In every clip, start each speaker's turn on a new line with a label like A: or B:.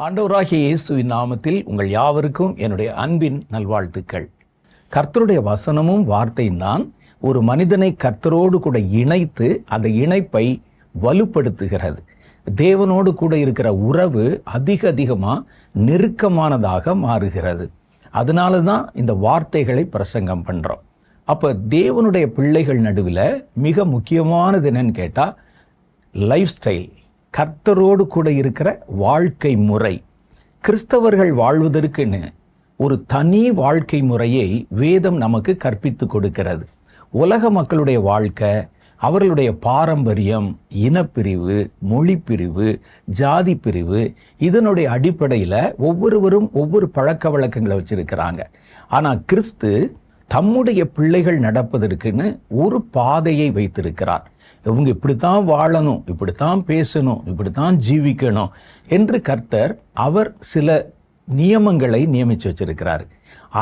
A: ஆண்டவராகிய இயேசுவின் நாமத்தில் உங்கள் யாவருக்கும் என்னுடைய அன்பின் நல்வாழ்த்துக்கள். கர்த்தருடைய வசனமும் வார்த்தையும் தான் ஒரு மனிதனை கர்த்தரோடு கூட இணைத்து அந்த இணைப்பை வலுப்படுத்துகிறது. தேவனோடு கூட இருக்கிற உறவு அதிகமாக நெருக்கமானதாக மாறுகிறது. அதனால தான் இந்த வார்த்தைகளை பிரசங்கம் பண்ணுறோம். அப்போ தேவனுடைய பிள்ளைகள் நடுவில் மிக முக்கியமானது என்னன்னு கேட்டால் லைஃப் ஸ்டைல், கர்த்தரோடு கூட இருக்கிற வாழ்க்கை முறை. கிறிஸ்தவர்கள் வாழ்வதற்குன்னு ஒரு தனி வாழ்க்கை முறையை வேதம் நமக்கு கற்பித்து கொடுக்கிறது. உலக மக்களுடைய வாழ்க்கை, அவர்களுடைய பாரம்பரியம், இனப்பிரிவு, மொழி பிரிவு, ஜாதி பிரிவு, இதனுடைய அடிப்படையில் ஒவ்வொருவரும் ஒவ்வொரு பழக்க வழக்கங்களை வச்சிருக்கிறாங்க. ஆனால் கிறிஸ்து தம்முடைய பிள்ளைகள் நடப்பதற்குன்னு ஒரு பாதையை வைத்திருக்கிறார். இவங்க இப்படித்தான் வாழணும், இப்படித்தான் பேசணும், இப்படித்தான் ஜீவிக்கணும் என்று கர்த்தர் அவர் சில நியமங்களை நியமித்து வச்சிருக்கிறார்.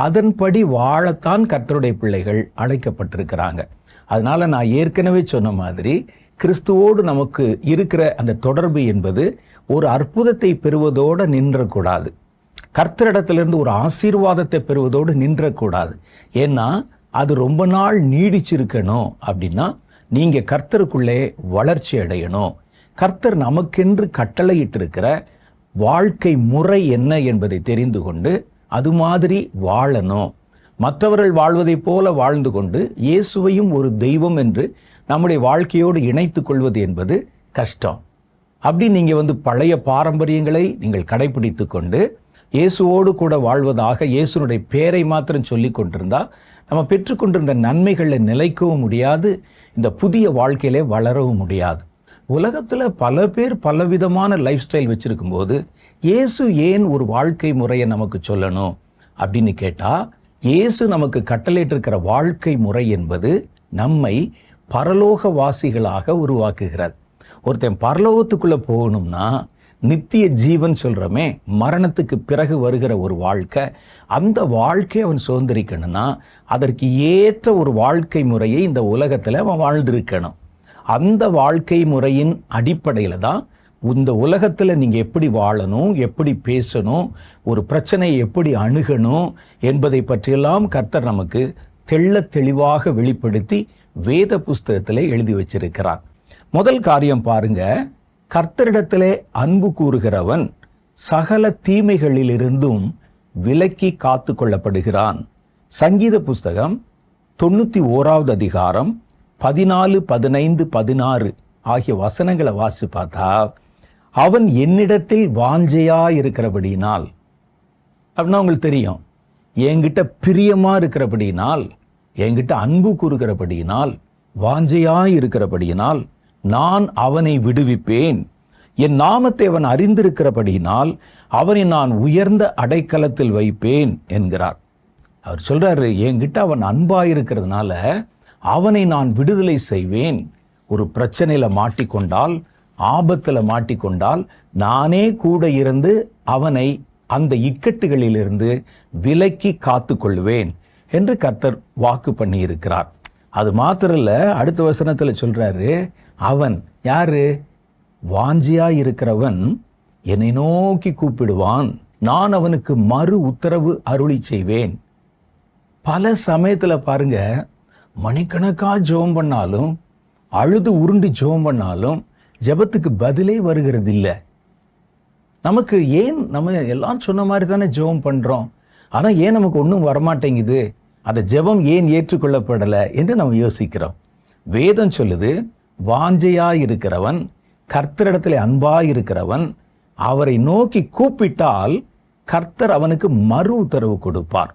A: அதன்படி வாழத்தான் கர்த்தருடைய பிள்ளைகள் அழைக்கப்பட்டிருக்கிறாங்க. அதனால நான் ஏற்கனவே சொன்ன மாதிரி கிறிஸ்துவோடு நமக்கு இருக்கிற அந்த தொடர்பு என்பது ஒரு அற்புதத்தை பெறுவதோடு நின்றக்கூடாது. கர்த்தரிடத்திலிருந்து ஒரு ஆசீர்வாதத்தை பெறுவதோடு நின்றக்கூடாது. ஏன்னா அது ரொம்ப நாள் நீடிச்சிருக்கணும். அப்படின்னா நீங்க கர்த்தருக்குள்ளே வளர்ச்சி அடையணும். கர்த்தர் நமக்கென்று கட்டளையிட்டிருக்கிற வாழ்க்கை முறை என்ன என்பதை தெரிந்து கொண்டு அது மாதிரி வாழணும். மற்றவர்கள் வாழ்வதைப் போல வாழ்ந்து கொண்டு இயேசுவையும் ஒரு தெய்வம் என்று நம்முடைய வாழ்க்கையோடு இணைத்து கொள்வது என்பது கஷ்டம். அப்படி நீங்க பழைய பாரம்பரியங்களை நீங்கள் கடைபிடித்து கொண்டு இயேசுவோடு கூட வாழ்வதாக இயேசுனுடைய பேரை மாத்திரம் சொல்லி கொண்டிருந்தா நம்ம பெற்றுக்கொண்டிருந்த நன்மைகளில் நிலைக்கவும் முடியாது, இந்த புதிய வாழ்க்கையிலே வளரவும் முடியாது. உலகத்தில் பல பேர் பலவிதமான லைஃப் ஸ்டைல் வச்சிருக்கும் போது இயேசு ஏன் ஒரு வாழ்க்கை முறையை நமக்கு சொல்லணும் அப்படின்னு கேட்டால், இயேசு நமக்கு கட்டளையிட்டிருக்கிற வாழ்க்கை முறை என்பது நம்மை பரலோக வாசிகளாக உருவாக்குகிறது. ஒருத்தன் பரலோகத்துக்குள்ளே போகணும்னா நித்திய ஜீவன் சொல்கிறோமே, மரணத்துக்கு பிறகு வருகிற ஒரு வாழ்க்கை, அந்த வாழ்க்கையை அவன் சுதந்திரிக்கணும்னா அதற்கு ஏற்ற ஒரு வாழ்க்கை முறையை இந்த உலகத்தில் அவன் வாழ்ந்திருக்கணும். அந்த வாழ்க்கை முறையின் அடிப்படையில் தான் இந்த உலகத்தில் நீங்கள் எப்படி வாழணும், எப்படி பேசணும், ஒரு பிரச்சனையை எப்படி அணுகணும் என்பதை பற்றியெல்லாம் கர்த்தர் நமக்கு தெளிவாக வெளிப்படுத்தி வேத புஸ்தகத்தில் எழுதி வச்சிருக்கிறார். முதல் காரியம் பாருங்க, கர்த்தரிடத்திலே அன்பு கூறுகிறவன் சகல தீமைகளிலிருந்தும் விலக்கி காத்து கொள்ளப்படுகிறான். சங்கீத புஸ்தகம் 91 அதிகாரம் 14, 15, 16 ஆகிய வசனங்களை வாசி பார்த்தா, அவன் என்னிடத்தில் வாஞ்சையா இருக்கிறபடியினால், அப்படின்னா உங்களுக்கு தெரியும், என்கிட்ட பிரியமா இருக்கிறபடியினால், என்கிட்ட அன்பு கூறுகிறபடியினால், வாஞ்சையா இருக்கிறபடியினால் நான் அவனை விடுவிப்பேன். என் நாமத்தை அவன் அறிந்திருக்கிறபடியினால் அவனை நான் உயர்ந்த அடைக்கலத்தில் வைப்பேன் என்கிறார். அவர் சொல்றாரு, என்கிட்ட அவன் அன்பாயிருக்கிறதுனால அவனை நான் விடுதலை செய்வேன். ஒரு பிரச்சனையில மாட்டிக்கொண்டால், ஆபத்தில் மாட்டிக்கொண்டால் நானே கூட இருந்து அவனை அந்த இக்கட்டுகளிலிருந்து விலக்கி காத்து கொள்வேன் என்று கர்த்தர் வாக்கு பண்ணி இருக்கிறார். அது மாத்திரம் இல்ல, அடுத்த வசனத்தில் சொல்றாரு, அவன் யாரு? வாஞ்சியா இருக்கிறவன் என்னை நோக்கி கூப்பிடுவான், நான் அவனுக்கு மறு உத்தரவு அருளி செய்வேன். பல சமயத்துல பாருங்க, மணிக்கணக்கா ஜெபம் பண்ணாலும், அழுது உருண்டு ஜெபம் பண்ணாலும் ஜெபத்துக்கு பதிலே வருகிறது இல்லை. நமக்கு ஏன், நம்ம எல்லாம் சொன்ன மாதிரி தானே ஜெபம் பண்றோம், ஆனா ஏன் நமக்கு ஒன்றும் வரமாட்டேங்குது, அந்த ஜெபம் ஏன் ஏற்றுக்கொள்ளப்படலை என்று நம்ம யோசிக்கிறோம். வேதம் சொல்லுது, வாஞ்சையா இருக்கிறவன், கர்த்தரிடத்தில் அன்பா இருக்கிறவன், அவரை நோக்கி கூப்பிட்டால் கர்த்தர் அவனுக்கு மறு உத்தரவு கொடுப்பார்,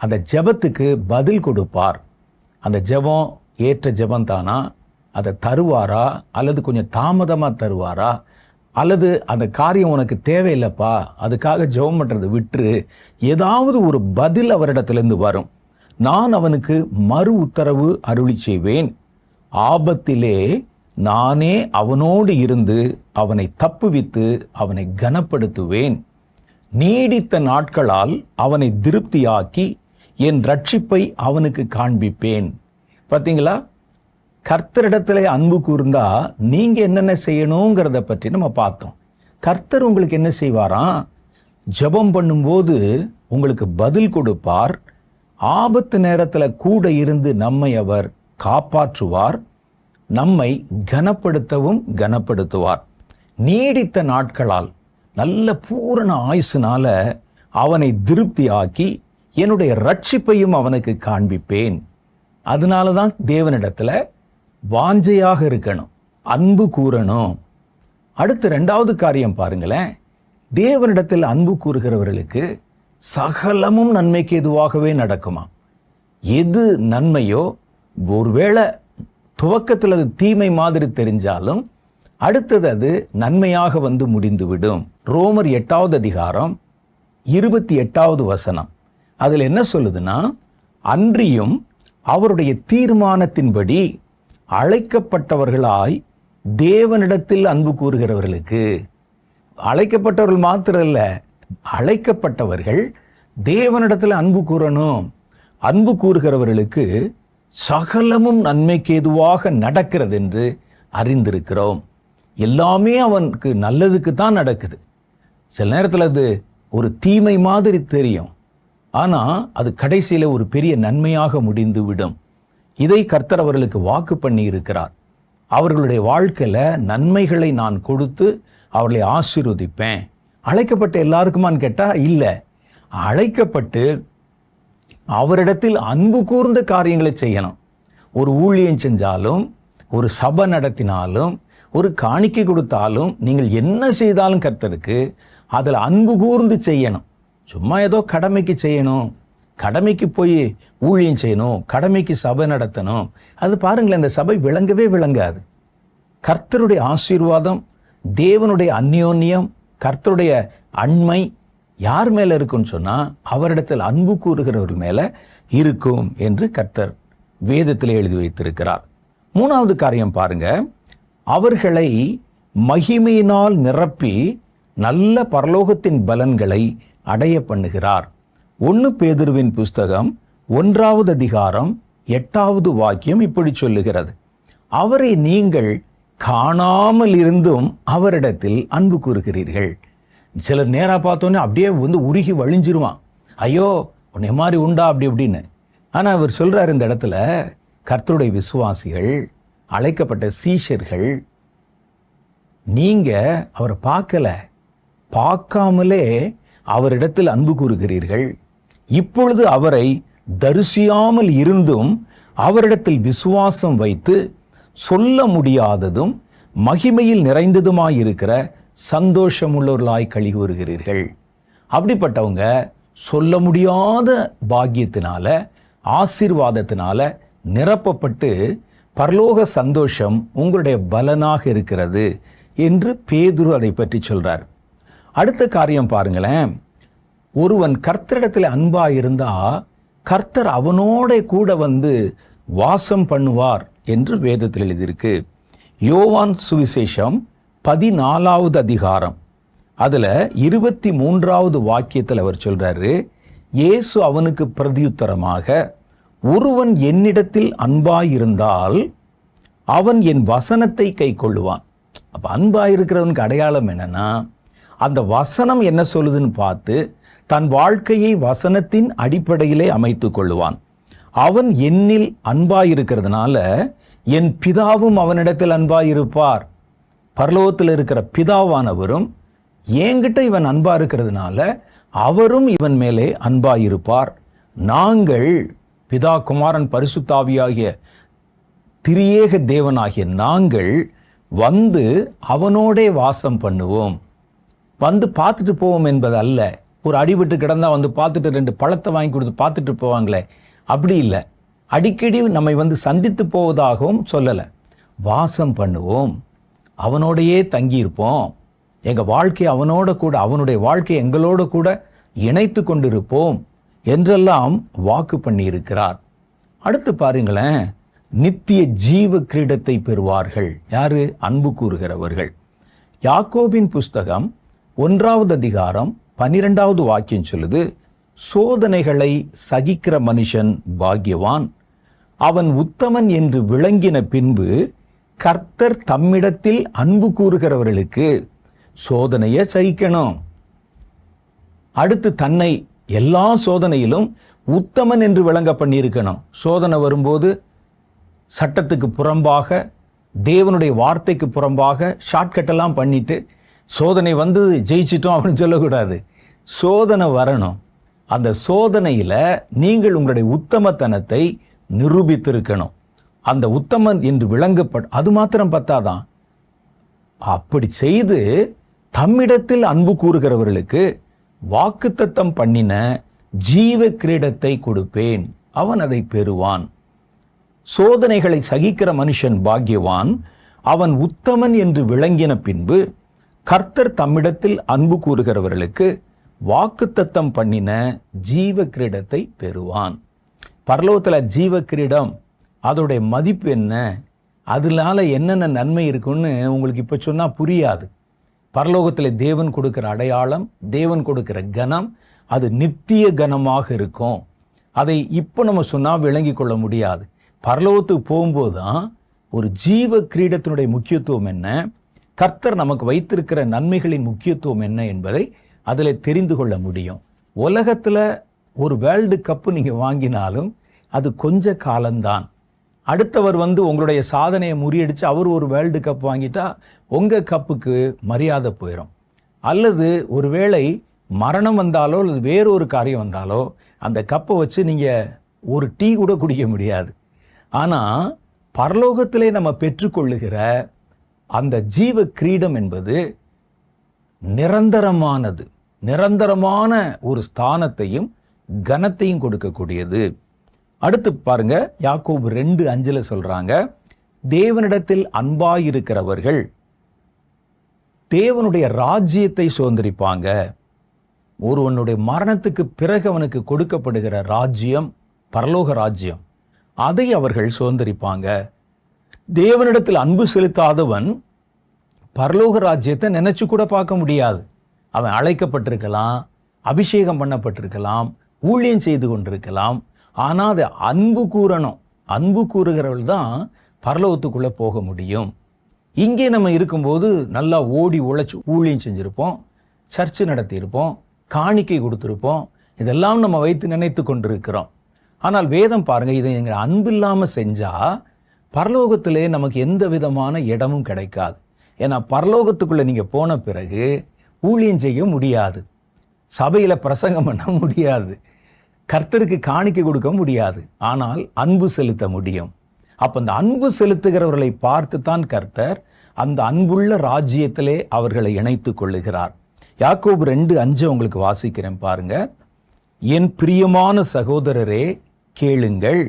A: அந்த ஜெபத்துக்கு பதில் கொடுப்பார். அந்த ஜெபம் ஏற்ற ஜெபம் தானா, அதை தருவாரா, அல்லது கொஞ்சம் தாமதமா தருவாரா, அல்லது அந்த காரியம் உனக்கு தேவையில்லைப்பா, அதுக்காக ஜெபம் பண்றதை விட்டுரு, ஏதாவது ஒரு பதில் அவரிடத்திலிருந்து வரும். நான் அவனுக்கு மறு உத்தரவு அருளி செய்வேன். ஆபத்திலே நானே அவனோடு இருந்து அவனை தப்புவித்து அவனை கனப்படுத்துவேன். நீடித்த நாட்களால் அவனை திருப்தியாக்கி என் ரட்சிப்பை அவனுக்கு காண்பிப்பேன். பார்த்தீங்களா, கர்த்தரிடத்திலே அன்பு கூர்ந்தா நீங்க என்னென்ன செய்யணுங்கிறத பற்றி நம்ம பார்த்தோம். கர்த்தர் உங்களுக்கு என்ன செய்வாராம்? ஜெபம் பண்ணும்போது உங்களுக்கு பதில் கொடுப்பார். ஆபத்து நேரத்தில் கூட இருந்து நம்மை அவர் காப்பாற்றுவார். நம்மை கனப்படுத்தவும் கனப்படுத்துவார். நீடித்த நாட்களால் நல்ல பூரண ஆயுசினால அவனை திருப்தியாக்கி என்னுடைய ரட்சிப்பையும் அவனுக்கு காண்பிப்பேன். அதனால தான் தேவனிடத்துல வாஞ்சையாக இருக்கணும், அன்பு கூறணும். அடுத்து 2வது காரியம் பாருங்களேன். தேவனிடத்தில் அன்பு கூறுகிறவர்களுக்கு சகலமும் நன்மைக்கு எதுவாகவே நடக்குமா? எது நன்மையோ, ஒருவேளை துவக்கத்தில் அது தீமை மாதிரி தெரிஞ்சாலும் அடுத்தது அது நன்மையாக வந்து முடிந்துவிடும். ரோமர் 8வது அதிகாரம் 28வது வசனம் அதில் என்ன சொல்லுதுன்னா, அன்றியும் அவருடைய தீர்மானத்தின்படி அழைக்கப்பட்டவர்களாய் தேவனிடத்தில் அன்பு கூறுகிறவர்களுக்கு, அழைக்கப்பட்டவர்கள் மாத்திரம் இல்ல, அழைக்கப்பட்டவர்கள் தேவனிடத்தில் அன்பு கூறணும். அன்பு கூறுகிறவர்களுக்கு சகலமும் நன்மைக்கு ஏதுவாக நடக்கிறது என்று அறிந்திருக்கிறோம். எல்லாமே அவனுக்கு நல்லதுக்கு தான் நடக்குது. சில நேரத்தில் அது ஒரு தீமை மாதிரி தெரியும், ஆனால் அது கடைசியில் ஒரு பெரிய நன்மையாக முடிந்து விடும். இதை கர்த்தர் அவர்களுக்கு வாக்கு பண்ணி இருக்கிறார். அவர்களுடைய வாழ்க்கையில் நன்மைகளை நான் கொடுத்து அவர்களை ஆசீர்வதிப்பேன். அழைக்கப்பட்ட எல்லாருக்குமான்னு கேட்டால் இல்லை. அழைக்கப்பட்டு அவரிடத்தில் அன்பு கூர்ந்த காரியங்களை செய்யணும். ஒரு ஊழியம் செஞ்சாலும், ஒரு சபை நடத்தினாலும், ஒரு காணிக்கை கொடுத்தாலும், நீங்கள் என்ன செய்தாலும் கர்த்தருக்கு அதில் அன்பு கூர்ந்து செய்யணும். சும்மா ஏதோ கடமைக்கு செய்யணும், கடமைக்கு போய் ஊழியம் செய்யணும், கடமைக்கு சபை நடத்தணும், அது பாருங்களேன், இந்த சபை விளங்கவே விளங்காது. கர்த்தருடைய ஆசீர்வாதம், தேவனுடைய அந்யோன்யம், கர்த்தருடைய அண்மை யார் மேலே இருக்குன்னு சொன்னால் அவரிடத்தில் அன்பு கூறுகிறவர்கள் மேலே இருக்கும் என்று கர்த்தர் வேதத்தில் எழுதி வைத்திருக்கிறார். 3வது காரியம் பாருங்க, அவர்களை மகிமையினால் நிரப்பி நல்ல பரலோகத்தின் பலன்களை அடைய பண்ணுகிறார். 1 பேதுருவின் புஸ்தகம் 1வது அதிகாரம் 8வது வாக்கியம் இப்படி சொல்லுகிறது, அவரை நீங்கள் காணாமல் இருந்தும் அவரிடத்தில் அன்பு கூறுகிறீர்கள். சிலர் நேராக பார்த்தோன்னே அப்படியே வந்து உருகி வழிஞ்சிருவான், ஐயோ உன்னை மாதிரி உண்டா அப்படி அப்படின்னு. ஆனால் அவர் சொல்கிறார் இந்த இடத்துல, கர்த்தருடைய விசுவாசிகள், அழைக்கப்பட்ட சீஷர்கள், நீங்கள் அவரை பார்க்காமலே அவரிடத்தில் அன்பு கூறுகிறீர்கள். இப்பொழுது அவரை தரிசியாமல் இருந்தும் அவரிடத்தில் விசுவாசம் வைத்து சொல்ல முடியாததும் மகிமையில் நிறைந்ததுமாயிருக்கிற சந்தோஷமுள்ளவர்களாய் களி கூறுகிறீர்கள். அப்படிப்பட்டவங்க சொல்ல முடியாத பாக்கியத்தினால, ஆசீர்வாதத்தினால நிரப்பப்பட்டு பரலோக சந்தோஷம் உங்களுடைய பலனாக இருக்கிறது என்று பேதுரு அதை பற்றி சொல்றார். அடுத்த காரியம் பாருங்களேன், ஒருவன் கர்த்தரிடத்தில் அன்பா இருந்தா கர்த்தர் அவனோட கூட வந்து வாசம் பண்ணுவார் என்று வேதத்தில் எழுதியிருக்கு. யோவான் சுவிசேஷம் 14வது அதிகாரம் அதில் 23வது வாக்கியத்தில் அவர் சொல்றாரு, இயேசு அவனுக்கு பிரதியுத்தரமாக, ஒருவன் என்னிடத்தில் அன்பாயிருந்தால் அவன் என் வசனத்தை கை கொள்ளுவான். அப்போ அன்பாயிருக்கிறவனுக்கு அடையாளம் என்னன்னா, அந்த வசனம் என்ன சொல்லுதுன்னு பார்த்து தன் வாழ்க்கையை வசனத்தின் அடிப்படையிலே அமைத்து கொள்ளுவான். அவன் என்னில் அன்பாயிருக்கிறதுனால என் பிதாவும் அவனிடத்தில் அன்பாயிருப்பார். பரலோகத்தில் இருக்கிற பிதாவானவரும் என்கிட்ட இவன் அன்பா இருக்கிறதுனால அவரும் இவன் மேலே அன்பாயிருப்பார். நாங்கள் பிதா குமாரன் பரிசுத்தாவியாகிய திரியேக தேவனாகிய நாங்கள் வந்து அவனோடே வாசம் பண்ணுவோம். வந்து பார்த்துட்டு போவோம் என்பது அல்ல. ஒரு அடிவிட்டு கிடந்தா வந்து பார்த்துட்டு 2 பழத்தை வாங்கி கொடுத்து பார்த்துட்டு போவாங்களே, அப்படி இல்லை. அடிக்கடி நம்மை வந்து சந்தித்து போவதாகவும் சொல்லலை. வாசம் பண்ணுவோம், அவனோடையே தங்கியிருப்போம், எங்கள் வாழ்க்கையை அவனோட கூட, அவனுடைய வாழ்க்கையை எங்களோட கூட இணைத்து கொண்டிருப்போம் என்றெல்லாம் வாக்கு பண்ணியிருக்கிறார். அடுத்து பாருங்களேன், நித்திய ஜீவ கிரீடத்தை பெறுவார்கள். யாரு? அன்பு கூறுகிறவர்கள். யாக்கோபின் புஸ்தகம் 1வது அதிகாரம் 12வது வாக்கியம் சொல்லுது, சோதனைகளை சகிக்கிற மனுஷன் பாக்கியவான், அவன் உத்தமன் என்று விளங்கின பின்பு கர்த்தர் தம்மிடத்தில் அன்பு கூறுகிறவர்களுக்கு சோதனையை சகிக்கணும். அடுத்து தன்னை எல்லா சோதனையிலும் உத்தமன் என்று விளங்க பண்ணியிருக்கணும். சோதனை வரும்போது சட்டத்துக்கு புறம்பாக, தேவனுடைய வார்த்தைக்கு புறம்பாக ஷார்ட்கட்டெல்லாம் பண்ணிட்டு சோதனை வந்து ஜெயிச்சிட்டோம் அப்படின்னு சொல்லக்கூடாது. சோதனை வரணும். அந்த சோதனையில் நீங்கள் உங்களுடைய உத்தமத்தனத்தை நிரூபித்திருக்கணும். அந்த உத்தமன் என்று அது மாத்திரம் பத்தாதான். அப்படி செய்து தம்மிடத்தில் அன்பு கூறுகிறவர்களுக்கு வாக்குத்தத்தம் பண்ணின ஜீவ கிரீடத்தை கொடுப்பேன், அவன் அதை பெறுவான். சோதனைகளை சகிக்கிற மனுஷன் பாக்கியவான், அவன் உத்தமன் என்று விளங்கின பின்பு கர்த்தர் தம்மிடத்தில் அன்பு கூறுகிறவர்களுக்கு வாக்குத்தத்தம் பண்ணின ஜீவ கிரீடத்தை பெறுவான். பரலோகத்தில் ஜீவ கிரீடம், அதோடைய மதிப்பு என்ன, அதனால என்னென்ன நன்மை இருக்குன்னு உங்களுக்கு இப்போ சொன்னால் புரியாது. பரலோகத்தில் தேவன் கொடுக்கிற அடையாளம், தேவன் கொடுக்கிற கனம், அது நித்திய கனமாக இருக்கும். அதை இப்போ நம்ம சொன்னால் விளங்கி கொள்ள முடியாது. பரலோகத்துக்கு போகும்போது தான் ஒரு ஜீவ கிரீடத்தினுடைய முக்கியத்துவம் என்ன, கர்த்தர் நமக்கு வைத்திருக்கிற நன்மைகளின் முக்கியத்துவம் என்ன என்பதை அதில் தெரிந்து கொள்ள முடியும். உலகத்தில் ஒரு வேர்ல்டு கப்பு நீங்கள் வாங்கினாலும் அது கொஞ்ச காலம்தான். அடுத்தவர் வந்து உங்களுடைய சாதனையை முறியடித்து அவர் ஒரு வேர்ல்டு கப் வாங்கிட்டா உங்கள் கப்புக்கு மரியாதை போயிடும். அல்லது ஒருவேளை மரணம் வந்தாலோ அல்லது வேறொரு காரியம் வந்தாலோ அந்த கப்பை வச்சு நீங்கள் ஒரு டீ கூட குடிக்க முடியாது. ஆனால் பரலோகத்திலே நம்ம பெற்றுக்கொள்ளுகிற அந்த ஜீவ கிரீடம் என்பது நிரந்தரமானது, நிரந்தரமான ஒரு ஸ்தானத்தையும் கனத்தையும் கொடுக்கக்கூடியது. அடுத்து பாருங்க, யாக்கோபு 2:5 சொல்றாங்க, தேவனிடத்தில் அன்பாயிருக்கிறவர்கள் தேவனுடைய ராஜ்யத்தை சுதந்திரிப்பாங்க. ஒருவனுடைய மரணத்துக்கு பிறகு அவனுக்கு கொடுக்கப்படுகிற ராஜ்யம், பரலோக ராஜ்யம், அதை அவர்கள் சுதந்திரிப்பாங்க. தேவனிடத்தில் அன்பு செலுத்தாதவன் பரலோக ராஜ்யத்தை நினைச்சு கூட பார்க்க முடியாது. அவன் அழைக்கப்பட்டிருக்கலாம், அபிஷேகம் பண்ணப்பட்டிருக்கலாம், ஊழியம் செய்து கொண்டிருக்கலாம். ஆனால் அது அன்பு கூறணும். அன்பு கூறுகிறவர்கள் தான் பரலோகத்துக்குள்ளே போக முடியும். இங்கே நம்ம இருக்கும்போது நல்லா ஓடி உழைச்சி ஊழியம் செஞ்சுருப்போம், சர்ச்சு நடத்தியிருப்போம், காணிக்கை கொடுத்துருப்போம், இதெல்லாம் நம்ம வைத்து நினைத்து கொண்டிருக்கிறோம். ஆனால் வேதம் பாருங்கள், இதை எங்கள் அன்பு இல்லாமல் செஞ்சால் பரலோகத்திலே நமக்கு எந்த விதமான இடமும் கிடைக்காது. ஏன்னா பரலோகத்துக்குள்ளே நீங்கள் போன பிறகு ஊழியம் செய்ய முடியாது, சபையில் பிரசங்கம் பண்ண முடியாது, கர்த்தருக்கு காணிக்கை கொடுக்க முடியாது. ஆனால் அன்பு செலுத்த முடியும். அப்போ அந்த அன்பு செலுத்துகிறவர்களை பார்த்து தான் கர்த்தர் அந்த அன்புள்ள ராஜ்யத்திலே அவர்களை இணைத்து கொள்ளுகிறார். யாக்கோபு 2:5 உங்களுக்கு வாசிக்கிறேன் பாருங்க. என் பிரியமான சகோதரரே கேளுங்கள்,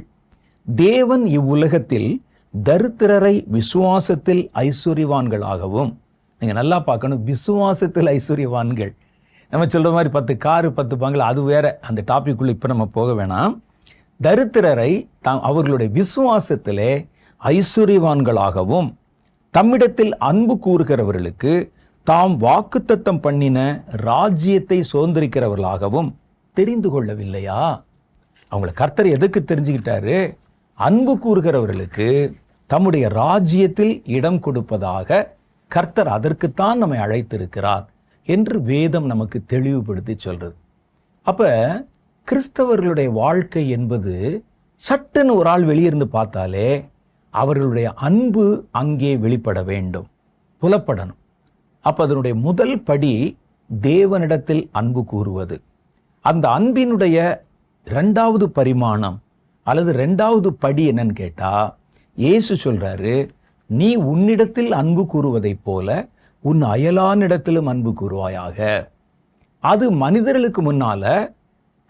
A: தேவன் இவ்வுலகத்தில் தரித்திரரை விசுவாசத்தில் ஐஸ்வர்யவான்களாகவும், நீங்க நல்லா பார்க்கணும், விசுவாசத்தில் ஐஸ்வர்யவான்கள். நம்ம சொல்ற மாதிரி 10 காரு 10 பங்களா, அது வேற, அந்த டாபிக்குள்ள இப்ப நம்ம போக வேணாம். தரித்திரரை அவர்களுடைய விசுவாசத்திலே ஐஸ்வர்யவான்களாகவும் தம்மிடத்தில் அன்பு கூறுகிறவர்களுக்கு தாம் வாக்குத்தத்தம் பண்ணின ராஜ்யத்தை சுதந்திரிக்கிறவர்களாகவும் தெரிந்து கொள்ளவில்லையா? அவங்கள கர்த்தர் எதுக்கு தெரிஞ்சுக்கிட்டாரு? அன்பு கூறுகிறவர்களுக்கு தம்முடைய ராஜ்யத்தில் இடம் கொடுப்பதாக கர்த்தர் அதற்குத்தான் நம்மை அழைத்திருக்கிறார் என்று வேதம் நமக்கு தெளிவுபடுத்தி சொல்றது. அப்ப கிறிஸ்தவர்களுடைய வாழ்க்கை என்பது சட்டுன்னு ஒரு ஆள் வெளியிருந்து பார்த்தாலே அவர்களுடைய அன்பு அங்கே வெளிப்பட வேண்டும், புலப்படணும். அப்ப அதனுடைய முதல் படி தேவனிடத்தில் அன்பு கூறுவது. அந்த அன்பினுடைய 2வது பரிமாணம் அல்லது 2வது படி என்னன்னு கேட்டா, இயேசு சொல்றாரு, நீ உன்னிடத்தில் அன்பு கூறுவதைப் போல உன் அயலானிடத்திலும் அன்பு கூறுவாயாக. அது மனிதர்களுக்கு முன்னால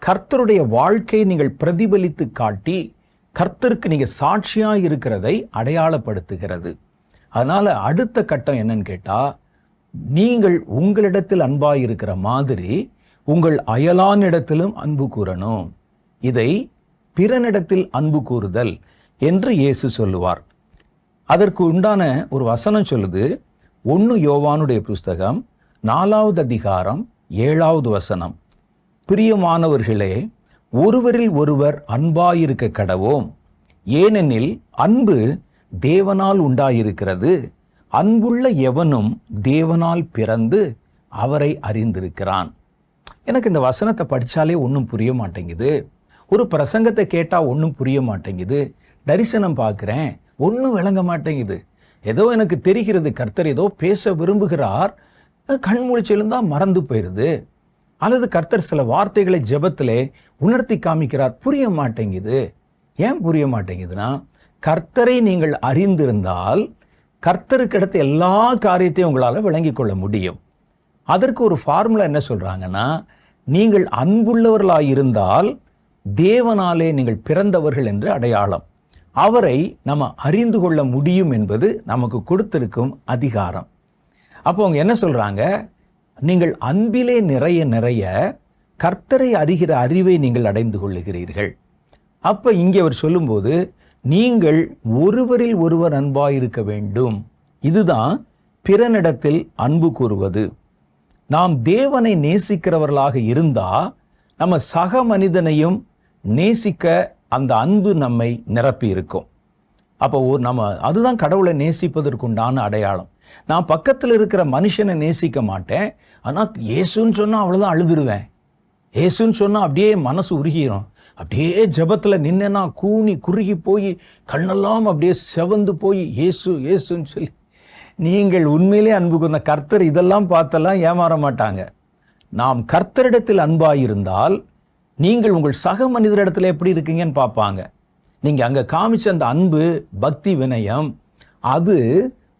A: கர்த்தருடைய வாழ்க்கையை நீங்கள் பிரதிபலித்து காட்டி கர்த்தருக்கு நீங்க சாட்சியா இருக்கிறதை அடையாளப்படுத்துகிறது. அதனால அடுத்த கட்டம் என்னன்னு கேட்டா, நீங்கள் உங்களிடத்தில் அன்பாயிருக்கிற மாதிரி உங்கள் அயலானிடத்திலும் அன்பு கூறணும். இதை பிறனிடத்தில் அன்பு கூறுதல் என்று இயேசு சொல்லுவார். அதற்கு உண்டான ஒரு வசனம் சொல்லுது, 1 யோவானுடைய புஸ்தகம் 4வது அதிகாரம் 7வது வசனம். பிரியமானவர்களே, ஒருவரில் ஒருவர் அன்பாயிருக்க கடவோம், ஏனெனில் அன்பு தேவனால் உண்டாயிருக்கிறது, அன்புள்ள எவனும் தேவனால் பிறந்து அவரை அறிந்திருக்கிறான். எனக்கு இந்த வசனத்தை படித்தாலே ஒன்றும் புரிய மாட்டேங்குது. ஒரு பிரசங்கத்தை கேட்டால் ஒன்றும் புரிய மாட்டேங்குது. தரிசனம் பார்க்குறேன், ஒன்றும் விளங்க மாட்டேங்குது. ஏதோ எனக்கு தெரிகிறது, கர்த்தர் ஏதோ பேச விரும்புகிறார், கண் முழிச்செழுந்தா மறந்து போயிடுது. அல்லது கர்த்தர் சில வார்த்தைகளை ஜெபத்திலே உணர்த்தி காமிக்கிறார், புரிய மாட்டேங்குது. ஏன் புரிய மாட்டேங்குதுன்னா, கர்த்தரை நீங்கள் அறிந்திருந்தால் கர்த்தருக்கு அடுத்த எல்லா காரியத்தையும் உங்களால் விளங்கி கொள்ள முடியும். அதற்கு ஒரு ஃபார்முலா என்ன சொல்றாங்கன்னா, நீங்கள் அன்புள்ளவர்களாயிருந்தால் தேவனாலே நீங்கள் பிறந்தவர்கள் என்று அடையாளம். அவரை நம்ம அறிந்து கொள்ள முடியும் என்பது நமக்கு கொடுத்திருக்கும் அதிகாரம். அப்போ அவங்க என்ன சொல்றாங்க, நீங்கள் அன்பிலே நிறைய நிறைய கர்த்தரை அறிகிற அறிவை நீங்கள் அடைந்து கொள்ளுகிறீர்கள். அப்ப இங்கே அவர் சொல்லும்போது, நீங்கள் ஒருவரில் ஒருவர் அன்பாயிருக்க வேண்டும். இதுதான் பிறனிடத்தில் அன்பு கூறுவது. நாம் தேவனை நேசிக்கிறவர்களாக இருந்தா நம்ம சக மனிதனையும் நேசிக்க அந்த அன்பு நம்மை நிரப்பி இருக்கும். அப்போ நம்ம அதுதான் கடவுளை நேசிப்பதற்குண்டான அடையாளம். நான் பக்கத்தில் இருக்கிற மனுஷனை நேசிக்க மாட்டேன், ஆனால் இயேசுன்னு சொன்னால் அவ்வளோதான் அழுதுருவேன். இயேசுன்னு சொன்னால் அப்படியே மனசு உருகிடும். அப்படியே ஜபத்தில் நின்னா கூனி குறுகி போய் கண்ணெல்லாம் அப்படியே செவந்து போய் இயேசு இயேசுன்னு சொல்லி. நீங்கள் உண்மையிலே அன்பு கொண்ட கர்த்தர் இதெல்லாம் பார்த்தெல்லாம் ஏமாற மாட்டாங்க. நாம் கர்த்தரிடத்தில் அன்பாயிருந்தால் நீங்கள் உங்கள் சக மனிதரிடத்தில் எப்படி இருக்கீங்கன்னு பார்ப்பாங்க. நீங்கள் அங்கே காமிச்ச அந்த அன்பு, பக்தி, வினயம், அது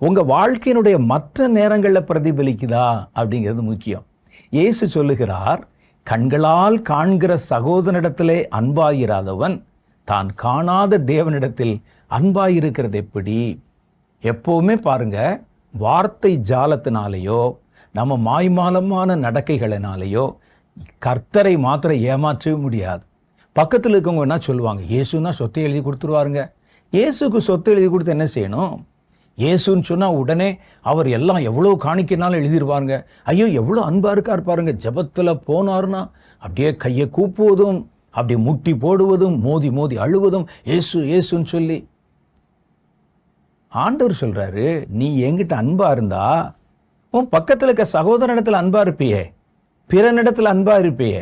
A: உங்கள் வாழ்க்கையினுடைய மற்ற நேரங்களில் பிரதிபலிக்குதா அப்படிங்கிறது முக்கியம். இயேசு சொல்லுகிறார், கண்களால் காண்கிற சகோதரனிடத்திலே அன்பாயிராதவன் தான் காணாத தேவனிடத்தில் அன்பாயிருக்கிறது எப்படி? எப்பவுமே பாருங்க, வார்த்தை ஜாலத்தினாலேயோ நம்ம மாய்மாலமான நடக்கைகளினாலேயோ கர்த்தரை மாத்திரம் ஏமாற்றவே முடியாது. பக்கத்தில் இருக்கவங்க என்ன சொல்லுவாங்க, இயேசுன்னா சொத்தை எழுதி கொடுத்துருவாருங்க. இயேசுக்கு சொத்தை எழுதி கொடுத்து என்ன செய்யணும்? இயேசுன்னு சொன்னால் உடனே அவர் எல்லாம் எவ்வளோ காணிக்கினாலும் எழுதிடுவாருங்க. ஐயோ எவ்வளோ அன்பாக இருக்கார் பாருங்க. ஜபத்தில் போனார்னா அப்படியே கையை கூப்புவதும், அப்படியே முட்டி போடுவதும், மோதி மோதி அழுவதும், இயேசு இயேசுன்னு சொல்லி. ஆண்டவர் சொல்றாரு, நீ என்கிட்ட அன்பா இருந்தா உன் பக்கத்தில் இருக்க சகோதரனிடத்தில் அன்பா இருப்பியே, பிறனிடத்தில் அன்பா இருப்பியே.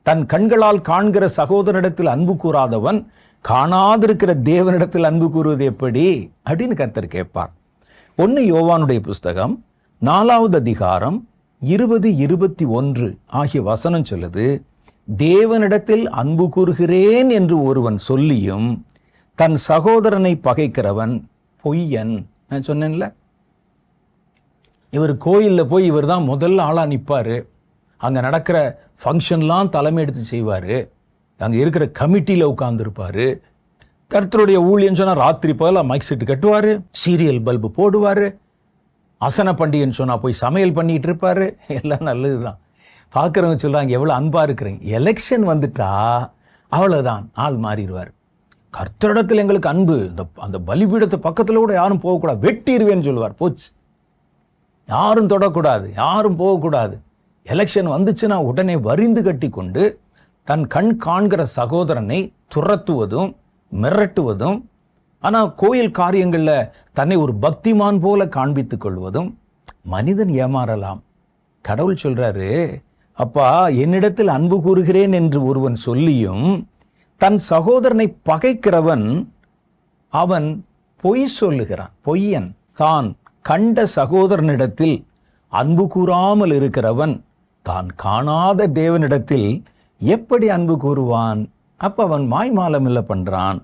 A: தன் கண்களால் காண்கிற சகோதரனிடத்தில் அன்பு கூறாதவன் காணாதிருக்கிற தேவனிடத்தில் அன்பு கூறுவது எப்படி அப்படின்னு கர்த்தர் கேட்பார். 1 யோவானுடைய புஸ்தகம் 4வது அதிகாரம் 20, 21 ஆகிய வசனம் சொல்லுது, தேவனிடத்தில் அன்பு கூறுகிறேன் என்று ஒருவன் சொல்லியும் தன் சகோதரனை பகைக்கிறவன் பொய்யன். நான் சொன்னேன்ல, இவர் கோயிலில் போய் இவர் தான் முதல்ல ஆளாக நிற்பார், அங்கே நடக்கிற ஃபங்க்ஷன்லாம் தலைமை எடுத்து செய்வார், அங்கே இருக்கிற கமிட்டியில் உட்கார்ந்துருப்பார். கர்த்தருடைய ஊழியன்னு சொன்னால் ராத்திரி போல மைக் செட்டு கட்டுவார், சீரியல் பல்பு போடுவார், அசன பண்டிகைன்னு சொன்னால் போய் சமையல் பண்ணிகிட்டு இருப்பார். எல்லாம் நல்லது தான். பார்க்குறவங்க சொல்கிறாங்க எவ்வளோ அன்பாக இருக்கிறீங்க. எலெக்ஷன் வந்துட்டா அவ்வளோதான், ஆள் மாறிடுவார். கர்த்தரிடத்தில் எங்களுக்கு அன்பு, அந்த பலிபீடத்தை பக்கத்தில் கூட யாரும் போகக்கூடாது, வெட்டிடுவேன்னு சொல்லுவார். போச்சு, யாரும் தொடக்கூடாது, யாரும் போகக்கூடாது. எலெக்ஷன் வந்துச்சுன்னா உடனே வரிந்து கட்டி கொண்டு தன் கண் காண்கிற சகோதரனை துரத்துவதும் மிரட்டுவதும், ஆனால் கோயில் காரியங்களில் தன்னை ஒரு பக்திமான் போல காண்பித்துக் கொள்வதும். மனிதன் ஏமாறலாம். கடவுள் சொல்றாரு, அப்பா என்னிடத்தில் அன்பு கூறுகிறேன் என்று ஒருவன் சொல்லியும் தன் சகோதரனை பகைக்கிறவன் அவன் பொய் சொல்லுகிறான், பொய்யன். தான் கண்ட சகோதரனிடத்தில் அன்பு கூறாமல் இருக்கிறவன் தான் காணாத தேவனிடத்தில் எப்படி அன்பு கூறுவான்? அப்ப அவன் மாய்மாலம் இல்லை பண்றான்.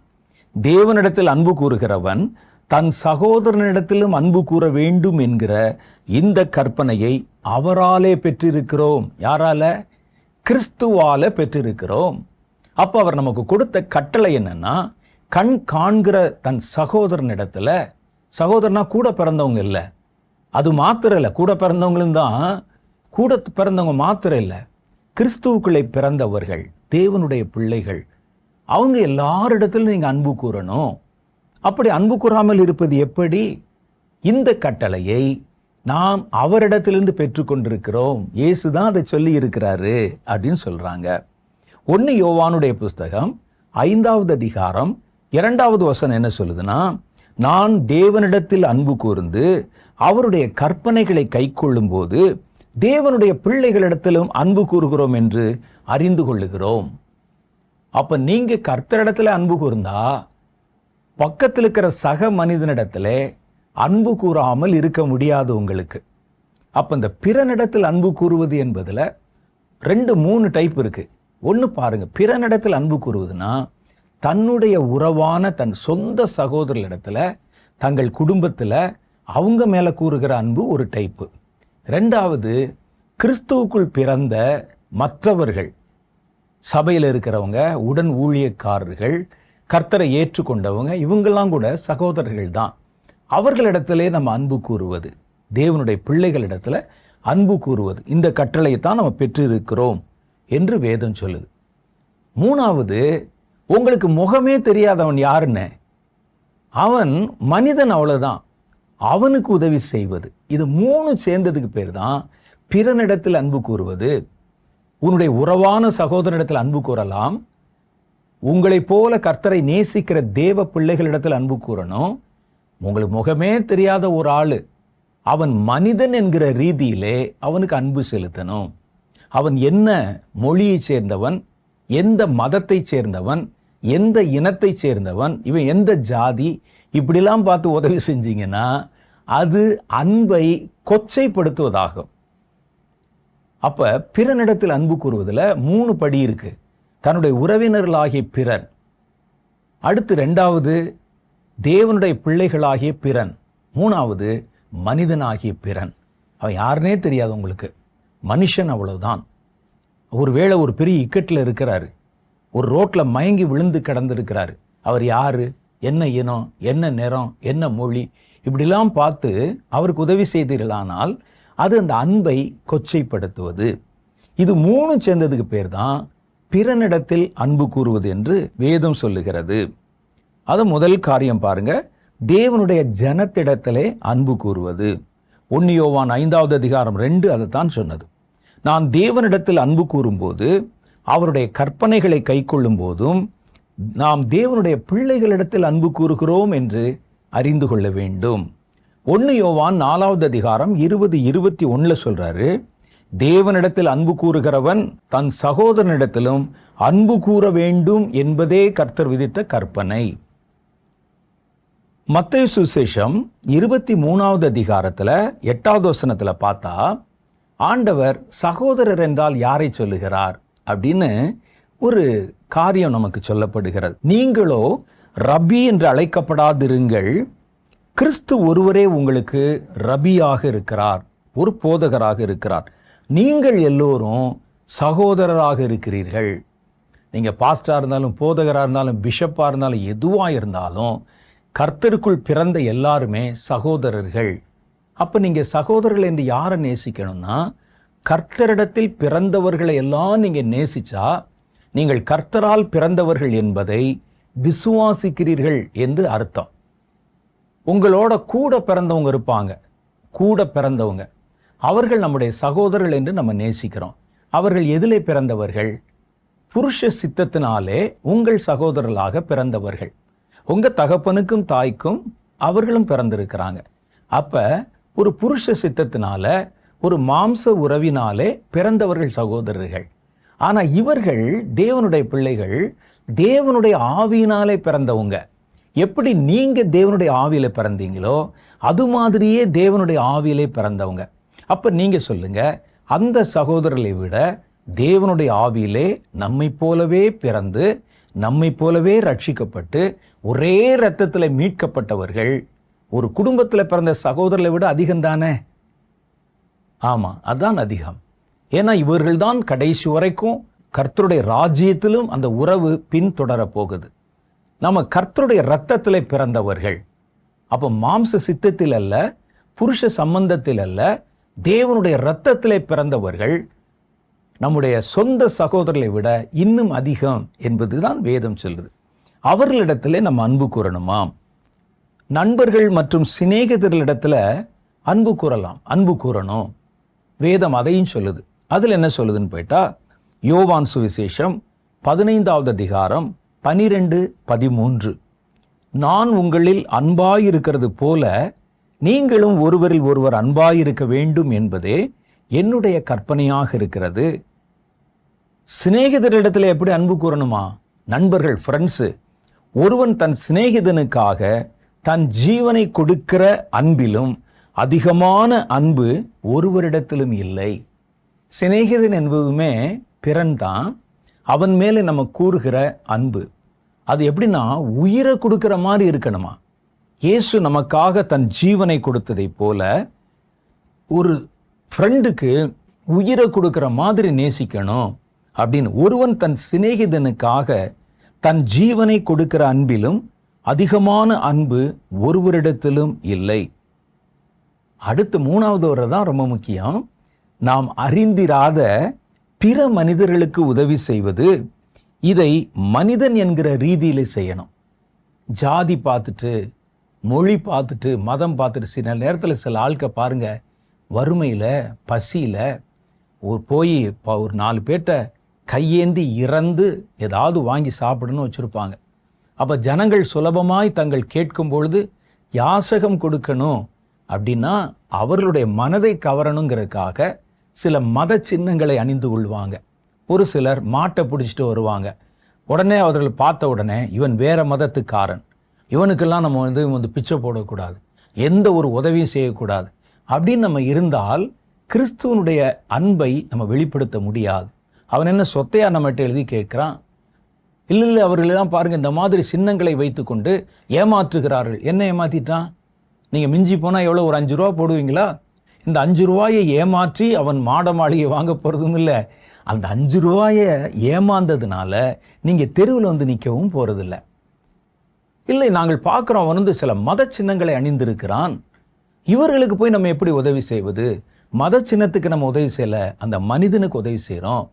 A: தேவனிடத்தில் அன்பு கூறுகிறவன் தன் சகோதரனிடத்திலும் அன்பு கூற வேண்டும் என்கிற இந்த கற்பனையை அவராலே பெற்றிருக்கிறோம். யாரால? கிறிஸ்துவால பெற்றிருக்கிறோம். அப்ப அவர் நமக்கு கொடுத்த கட்டளை என்னன்னா, கண் காண்கிற தன் சகோதரனிடத்துல, சகோதரனா கூட பிறந்தவங்க இல்லை, அது மாத்திரம் இல்லை, கூட பிறந்தவங்களும் தான், கூட பிறந்தவங்க மாத்திரம் இல்லை, கிறிஸ்துவுக்குள்ளே பிறந்தவர்கள், தேவனுடைய பிள்ளைகள், அவங்க எல்லாரிடத்திலும் நீங்க அன்பு கூறணும். அப்படி அன்பு கூறாமல் இருப்பது எப்படி? இந்த கட்டளையை நாம் அவரிடத்திலிருந்து பெற்றுக்கொண்டிருக்கிறோம். இயேசு தான் அதை சொல்லி இருக்கிறாரு அப்படின்னு சொல்றாங்க. 1 யோவானுடைய புஸ்தகம் 5வது அதிகாரம் 2வது வசனம் என்ன சொல்லுதுன்னா, நான் தேவனிடத்தில் அன்பு கூர்ந்து அவருடைய கற்பனைகளை கைக்கொள்ளும் போது தேவனுடைய பிள்ளைகளிடத்திலும் அன்பு கூறுகிறோம் என்று அறிந்து கொள்ளுகிறோம். அப்ப நீங்க கர்த்தரிடத்துல அன்பு கூர்ந்தா பக்கத்தில் இருக்கிற சக மனிதனிடத்துல அன்பு கூறாமல் இருக்க முடியாது உங்களுக்கு. அப்ப இந்த பிறனிடத்தில் அன்பு கூறுவது என்பதுல 2-3 டைப் இருக்கு. ஒன்று பாருங்க, பிறனிடத்தில் அன்பு கூறுவதுன்னா தன்னுடைய உறவான தன் சொந்த சகோதரர்களிடத்துல தங்கள் குடும்பத்தில் அவங்க மேல கூறுகிற அன்பு ஒரு டைப்பு. 2வது, கிறிஸ்துவுக்குள் பிறந்த மற்றவர்கள், சபையில் இருக்கிறவங்க, உடன் ஊழியக்காரர்கள், கர்த்தரை ஏற்றுக்கொண்டவங்க, இவங்கெல்லாம் கூட சகோதரர்கள் தான். அவர்களிடத்திலே நம்ம அன்பு கூறுவது, தேவனுடைய பிள்ளைகளிடத்துல அன்பு கூறுவது, இந்த கட்டளையை தான் நம்ம பெற்றிருக்கிறோம் என்று வேதம் சொல்லுது. 3வது, உங்களுக்கு முகமே தெரியாதவன் யாருன்னு, அவன் மனிதன், அவ்வளவுதான், அவனுக்கு உதவி செய்வது. இது 3 சேர்ந்ததுக்கு பேர் தான் பிறனிடத்தில் அன்பு கூறுவது. உன்னுடைய உறவான சகோதரனிடத்தில் அன்பு கூறலாம். உங்களைப் போல கர்த்தரை நேசிக்கிற தேவ பிள்ளைகளிடத்தில் அன்பு கூறணும். உங்களுக்கு முகமே தெரியாத ஒரு ஆளு, அவன் மனிதன் என்கிற ரீதியிலே அவனுக்கு அன்பு செலுத்தணும். அவன் என்ன மொழியை சேர்ந்தவன், எந்த மதத்தை சேர்ந்தவன், எந்த இனத்தை சேர்ந்தவன், இவன் எந்த ஜாதி, இப்படிலாம் பார்த்து உதவி செஞ்சீங்கன்னா அது அன்பை கொச்சைப்படுத்துவதாகும். அப்ப பிறனிடத்தில் அன்பு கூறுவதில் 3 படி இருக்கு. தன்னுடைய உறவினர்களாகிய பிறன், அடுத்து 2வது தேவனுடைய பிள்ளைகளாகிய பிறன், 3வது மனிதனாகிய பிறன். அவன் யாருன்னே தெரியாது உங்களுக்கு, மனுஷன், அவ்வளவுதான். ஒருவேளை ஒரு பெரிய இக்கட்டில் இருக்கிறாரு, ஒரு ரோட்ல மயங்கி விழுந்து கிடந்திருக்கிறாரு. அவர் யாரு, என்ன இனம், என்ன நிறம், என்ன மொழி, இப்படிலாம் பார்த்து அவருக்கு உதவி செய்தீர்களானால் அது அந்த அன்பை கொச்சைப்படுத்துவது. இது 3 சேர்ந்ததுக்கு பேர் தான் பிறனிடத்தில் அன்பு கூறுவது என்று வேதம் சொல்லுகிறது. அது முதல் காரியம் பாருங்க, தேவனுடைய ஜனத்திடத்திலே அன்பு கூறுவது. 1 யோவான் 5வது அதிகாரம் 2 அதைத்தான் சொன்னது. நான் தேவனிடத்தில் அன்பு கூறும்போது, அவருடைய கற்பனைகளை கைக்கொள்ளும் போதும் நாம் தேவனுடைய பிள்ளைகளிடத்தில் அன்பு கூறுகிறோம் என்று அறிந்து கொள்ள வேண்டும். 1 யோவான் 4வது அதிகாரம் 20-21 சொல்றாரு, தேவனிடத்தில் அன்பு கூறுகிறவன் தன் சகோதரனிடத்திலும் அன்பு கூற வேண்டும் என்பதே கர்த்தர் விதித்த கற்பனை. மத்தேயு சுவிசேஷம் 23வது அதிகாரத்துல 8வது வசனத்துல பார்த்தா, ஆண்டவர் சகோதரர் என்றால் யாரை சொல்லுகிறார் அப்படின்னு ஒரு காரியம் நமக்கு சொல்லப்படுகிறது. நீங்களோ ரபி என்று அழைக்கப்படாதிருங்கள், கிறிஸ்து ஒருவரே உங்களுக்கு ரபியாக இருக்கிறார், ஒரு போதகராக இருக்கிறார். நீங்கள் எல்லோரும் சகோதரராக இருக்கிறீர்கள். நீங்க பாஸ்டா இருந்தாலும், போதகராக இருந்தாலும், பிஷப்பா இருந்தாலும், எதுவா இருந்தாலும் கர்த்தருக்குள் பிறந்த எல்லாருமே சகோதரர்கள். அப்ப நீங்க சகோதரர்கள் என்று யாரை நேசிக்கணும்னா, கர்த்தரிடத்தில் பிறந்தவர்களை எல்லாம் நீங்க நேசிச்சா நீங்கள் கர்த்தரால் பிறந்தவர்கள் என்பதை விசுவாசிக்கிறீர்கள் என்று அர்த்தம். உங்களோட கூட பிறந்தவங்க இருப்பாங்க, கூட பிறந்தவங்க, அவர்கள் நம்முடைய சகோதரர்கள் என்று நம்ம நேசிக்கிறோம். அவர்கள் எதிலே பிறந்தவர்கள்? புருஷ சித்தத்தினாலே உங்கள் சகோதரர்களாக பிறந்தவர்கள். உங்க தகப்பனுக்கும் தாய்க்கும் அவர்களும் பிறந்திருக்கிறாங்க. அப்ப ஒரு புருஷ சித்தத்தினால, ஒரு மாம்ச உறவினாலே பிறந்தவர்கள் சகோதரர்கள். ஆனா இவர்கள் தேவனுடைய பிள்ளைகள், தேவனுடைய ஆவியினாலே பிறந்தவங்க. எப்படி நீங்க தேவனுடைய ஆவியில பிறந்தீங்களோ அது மாதிரியே தேவனுடைய ஆவியிலே பிறந்தவங்க. அப்ப நீங்க சொல்லுங்க, அந்த சகோதரர்களை விட தேவனுடைய ஆவியிலே நம்மை போலவே பிறந்து, நம்மை போலவே ரட்சிக்கப்பட்டு, ஒரே இரத்தத்துல மீட்கப்பட்டவர்கள் ஒரு குடும்பத்தில் பிறந்த சகோதரர்களை விட அதிகம் தானே? ஆமா, அதான் அதிகம். ஏன்னா இவர்கள் தான் கடைசி வரைக்கும் கர்த்தருடைய ராஜ்யத்திலும் அந்த உறவு பின்தொடர போகுது. நம்ம கர்த்தருடைய இரத்தத்திலே பிறந்தவர்கள். அப்ப மாம்ச சித்தத்தில் அல்ல, புருஷ சம்பந்தத்தில் அல்ல, தேவனுடைய இரத்தத்திலே பிறந்தவர்கள் நம்முடைய சொந்த சகோதரர்களை விட இன்னும் அதிகம் என்பதுதான் வேதம் சொல்லுது. அவர்களிடத்திலே நம்ம அன்பு கூறணுமாம். நண்பர்கள் மற்றும் சிநேகிதர்களிடத்துல அன்பு கூறலாம், அன்பு கூறணும். வேதம் அதையும் சொல்லுது. அதுல என்ன சொல்லுதுன்னு போயிட்டா, யோவான் சுவிசேஷம் 15வது அதிகாரம் 12-13, நான் உங்களில் அன்பாயிருக்கிறது போல நீங்களும் ஒருவரில் ஒருவர் அன்பாயிருக்க வேண்டும் என்பதே என்னுடைய கற்பனையாக இருக்கிறது. சிநேகிதரிடத்தில் எப்படி அன்பு கூறணுமா? நண்பர்கள், ஃப்ரெண்ட்ஸு. ஒருவன் தன் சிநேகிதனுக்காக தன் ஜீவனை கொடுக்கிற அன்பிலும் அதிகமான அன்பு ஒருவரிடத்திலும் இல்லை. சிநேகிதன் என்பதுமே பிறன் தான். அவன் மேலே நம்ம கூறுகிற அன்பு அது எப்படின்னா உயிரை கொடுக்கிற மாதிரி இருக்கணுமா? இயேசு நமக்காக தன் ஜீவனை கொடுத்ததை போல ஒரு ஃப்ரெண்டுக்கு உயிரை கொடுக்கிற மாதிரி நேசிக்கணும் அப்படின்னு. ஒருவன் தன் சிநேகிதனுக்காக தன் ஜீவனை கொடுக்கிற அன்பிலும் அதிகமான அன்பு ஒருவரிடத்திலும் இல்லை. அடுத்து மூணாவது வரை தான் ரொம்ப முக்கியம். நாம் அறிந்திராத பிற மனிதர்களுக்கு உதவி செய்வது. இதை மனிதன் என்கிற ரீதியில் செய்யணும். ஜாதி பார்த்துட்டு, மொழி பார்த்துட்டு, மதம் பார்த்துட்டு, சில நேரத்தில் சில ஆட்க பாருங்க, வறுமையில் பசியில் போய் ஒரு 4 பேர்ட்ட கையேந்தி இறந்து ஏதாவது வாங்கி சாப்பிடணும்னு வச்சுருப்பாங்க. அப்போ ஜனங்கள் சுலபமாய் தங்கள் கேட்கும் பொழுது யாசகம் கொடுக்கணும் அப்படின்னா அவர்களுடைய மனதை கவரணுங்கிறதுக்காக சில மத சின்னங்களை அணிந்து கொள்வாங்க. ஒரு சிலர் மாட்டை பிடிச்சிட்டு வருவாங்க. உடனே அவர்கள் பார்த்த உடனே இவன் வேற மதத்துக்காரன், இவனுக்கெல்லாம் நம்ம வந்து பிச்சை போடக்கூடாது, எந்த ஒரு உதவியும் செய்யக்கூடாது அப்படின்னு நம்ம இருந்தால் கிறிஸ்துவனுடைய அன்பை நம்ம வெளிப்படுத்த முடியாது. அவன் என்ன சொத்தையா நம்மகிட்ட எழுதி கேட்குறான்? இல்லை, அவர்களெல்லாம் பாருங்கள் இந்த மாதிரி சின்னங்களை வைத்து கொண்டு ஏமாற்றுகிறார்கள். என்ன ஏமாற்றிட்டான்? நீங்கள் மிஞ்சி போனால் எவ்வளோ ஒரு 5 ரூபா போடுவீங்களா? இந்த 5 ரூபாயை ஏமாற்றி அவன் மாட மாளிகை வாங்க போகிறதும் இல்லை. அந்த 5 ரூபாயை ஏமாந்ததுனால நீங்கள் தெருவில் வந்து நிற்கவும் போகிறதில்ல. இல்லை, நாங்கள் பார்க்குறோம் அவன் வந்து சில மத சின்னங்களை அணிந்திருக்கிறான். இவர்களுக்கு போய் நம்ம எப்படி உதவி செய்வது? மத சின்னத்துக்கு நம்ம உதவி செய்யல, அந்த மனிதனுக்கு உதவி செய்கிறோம்.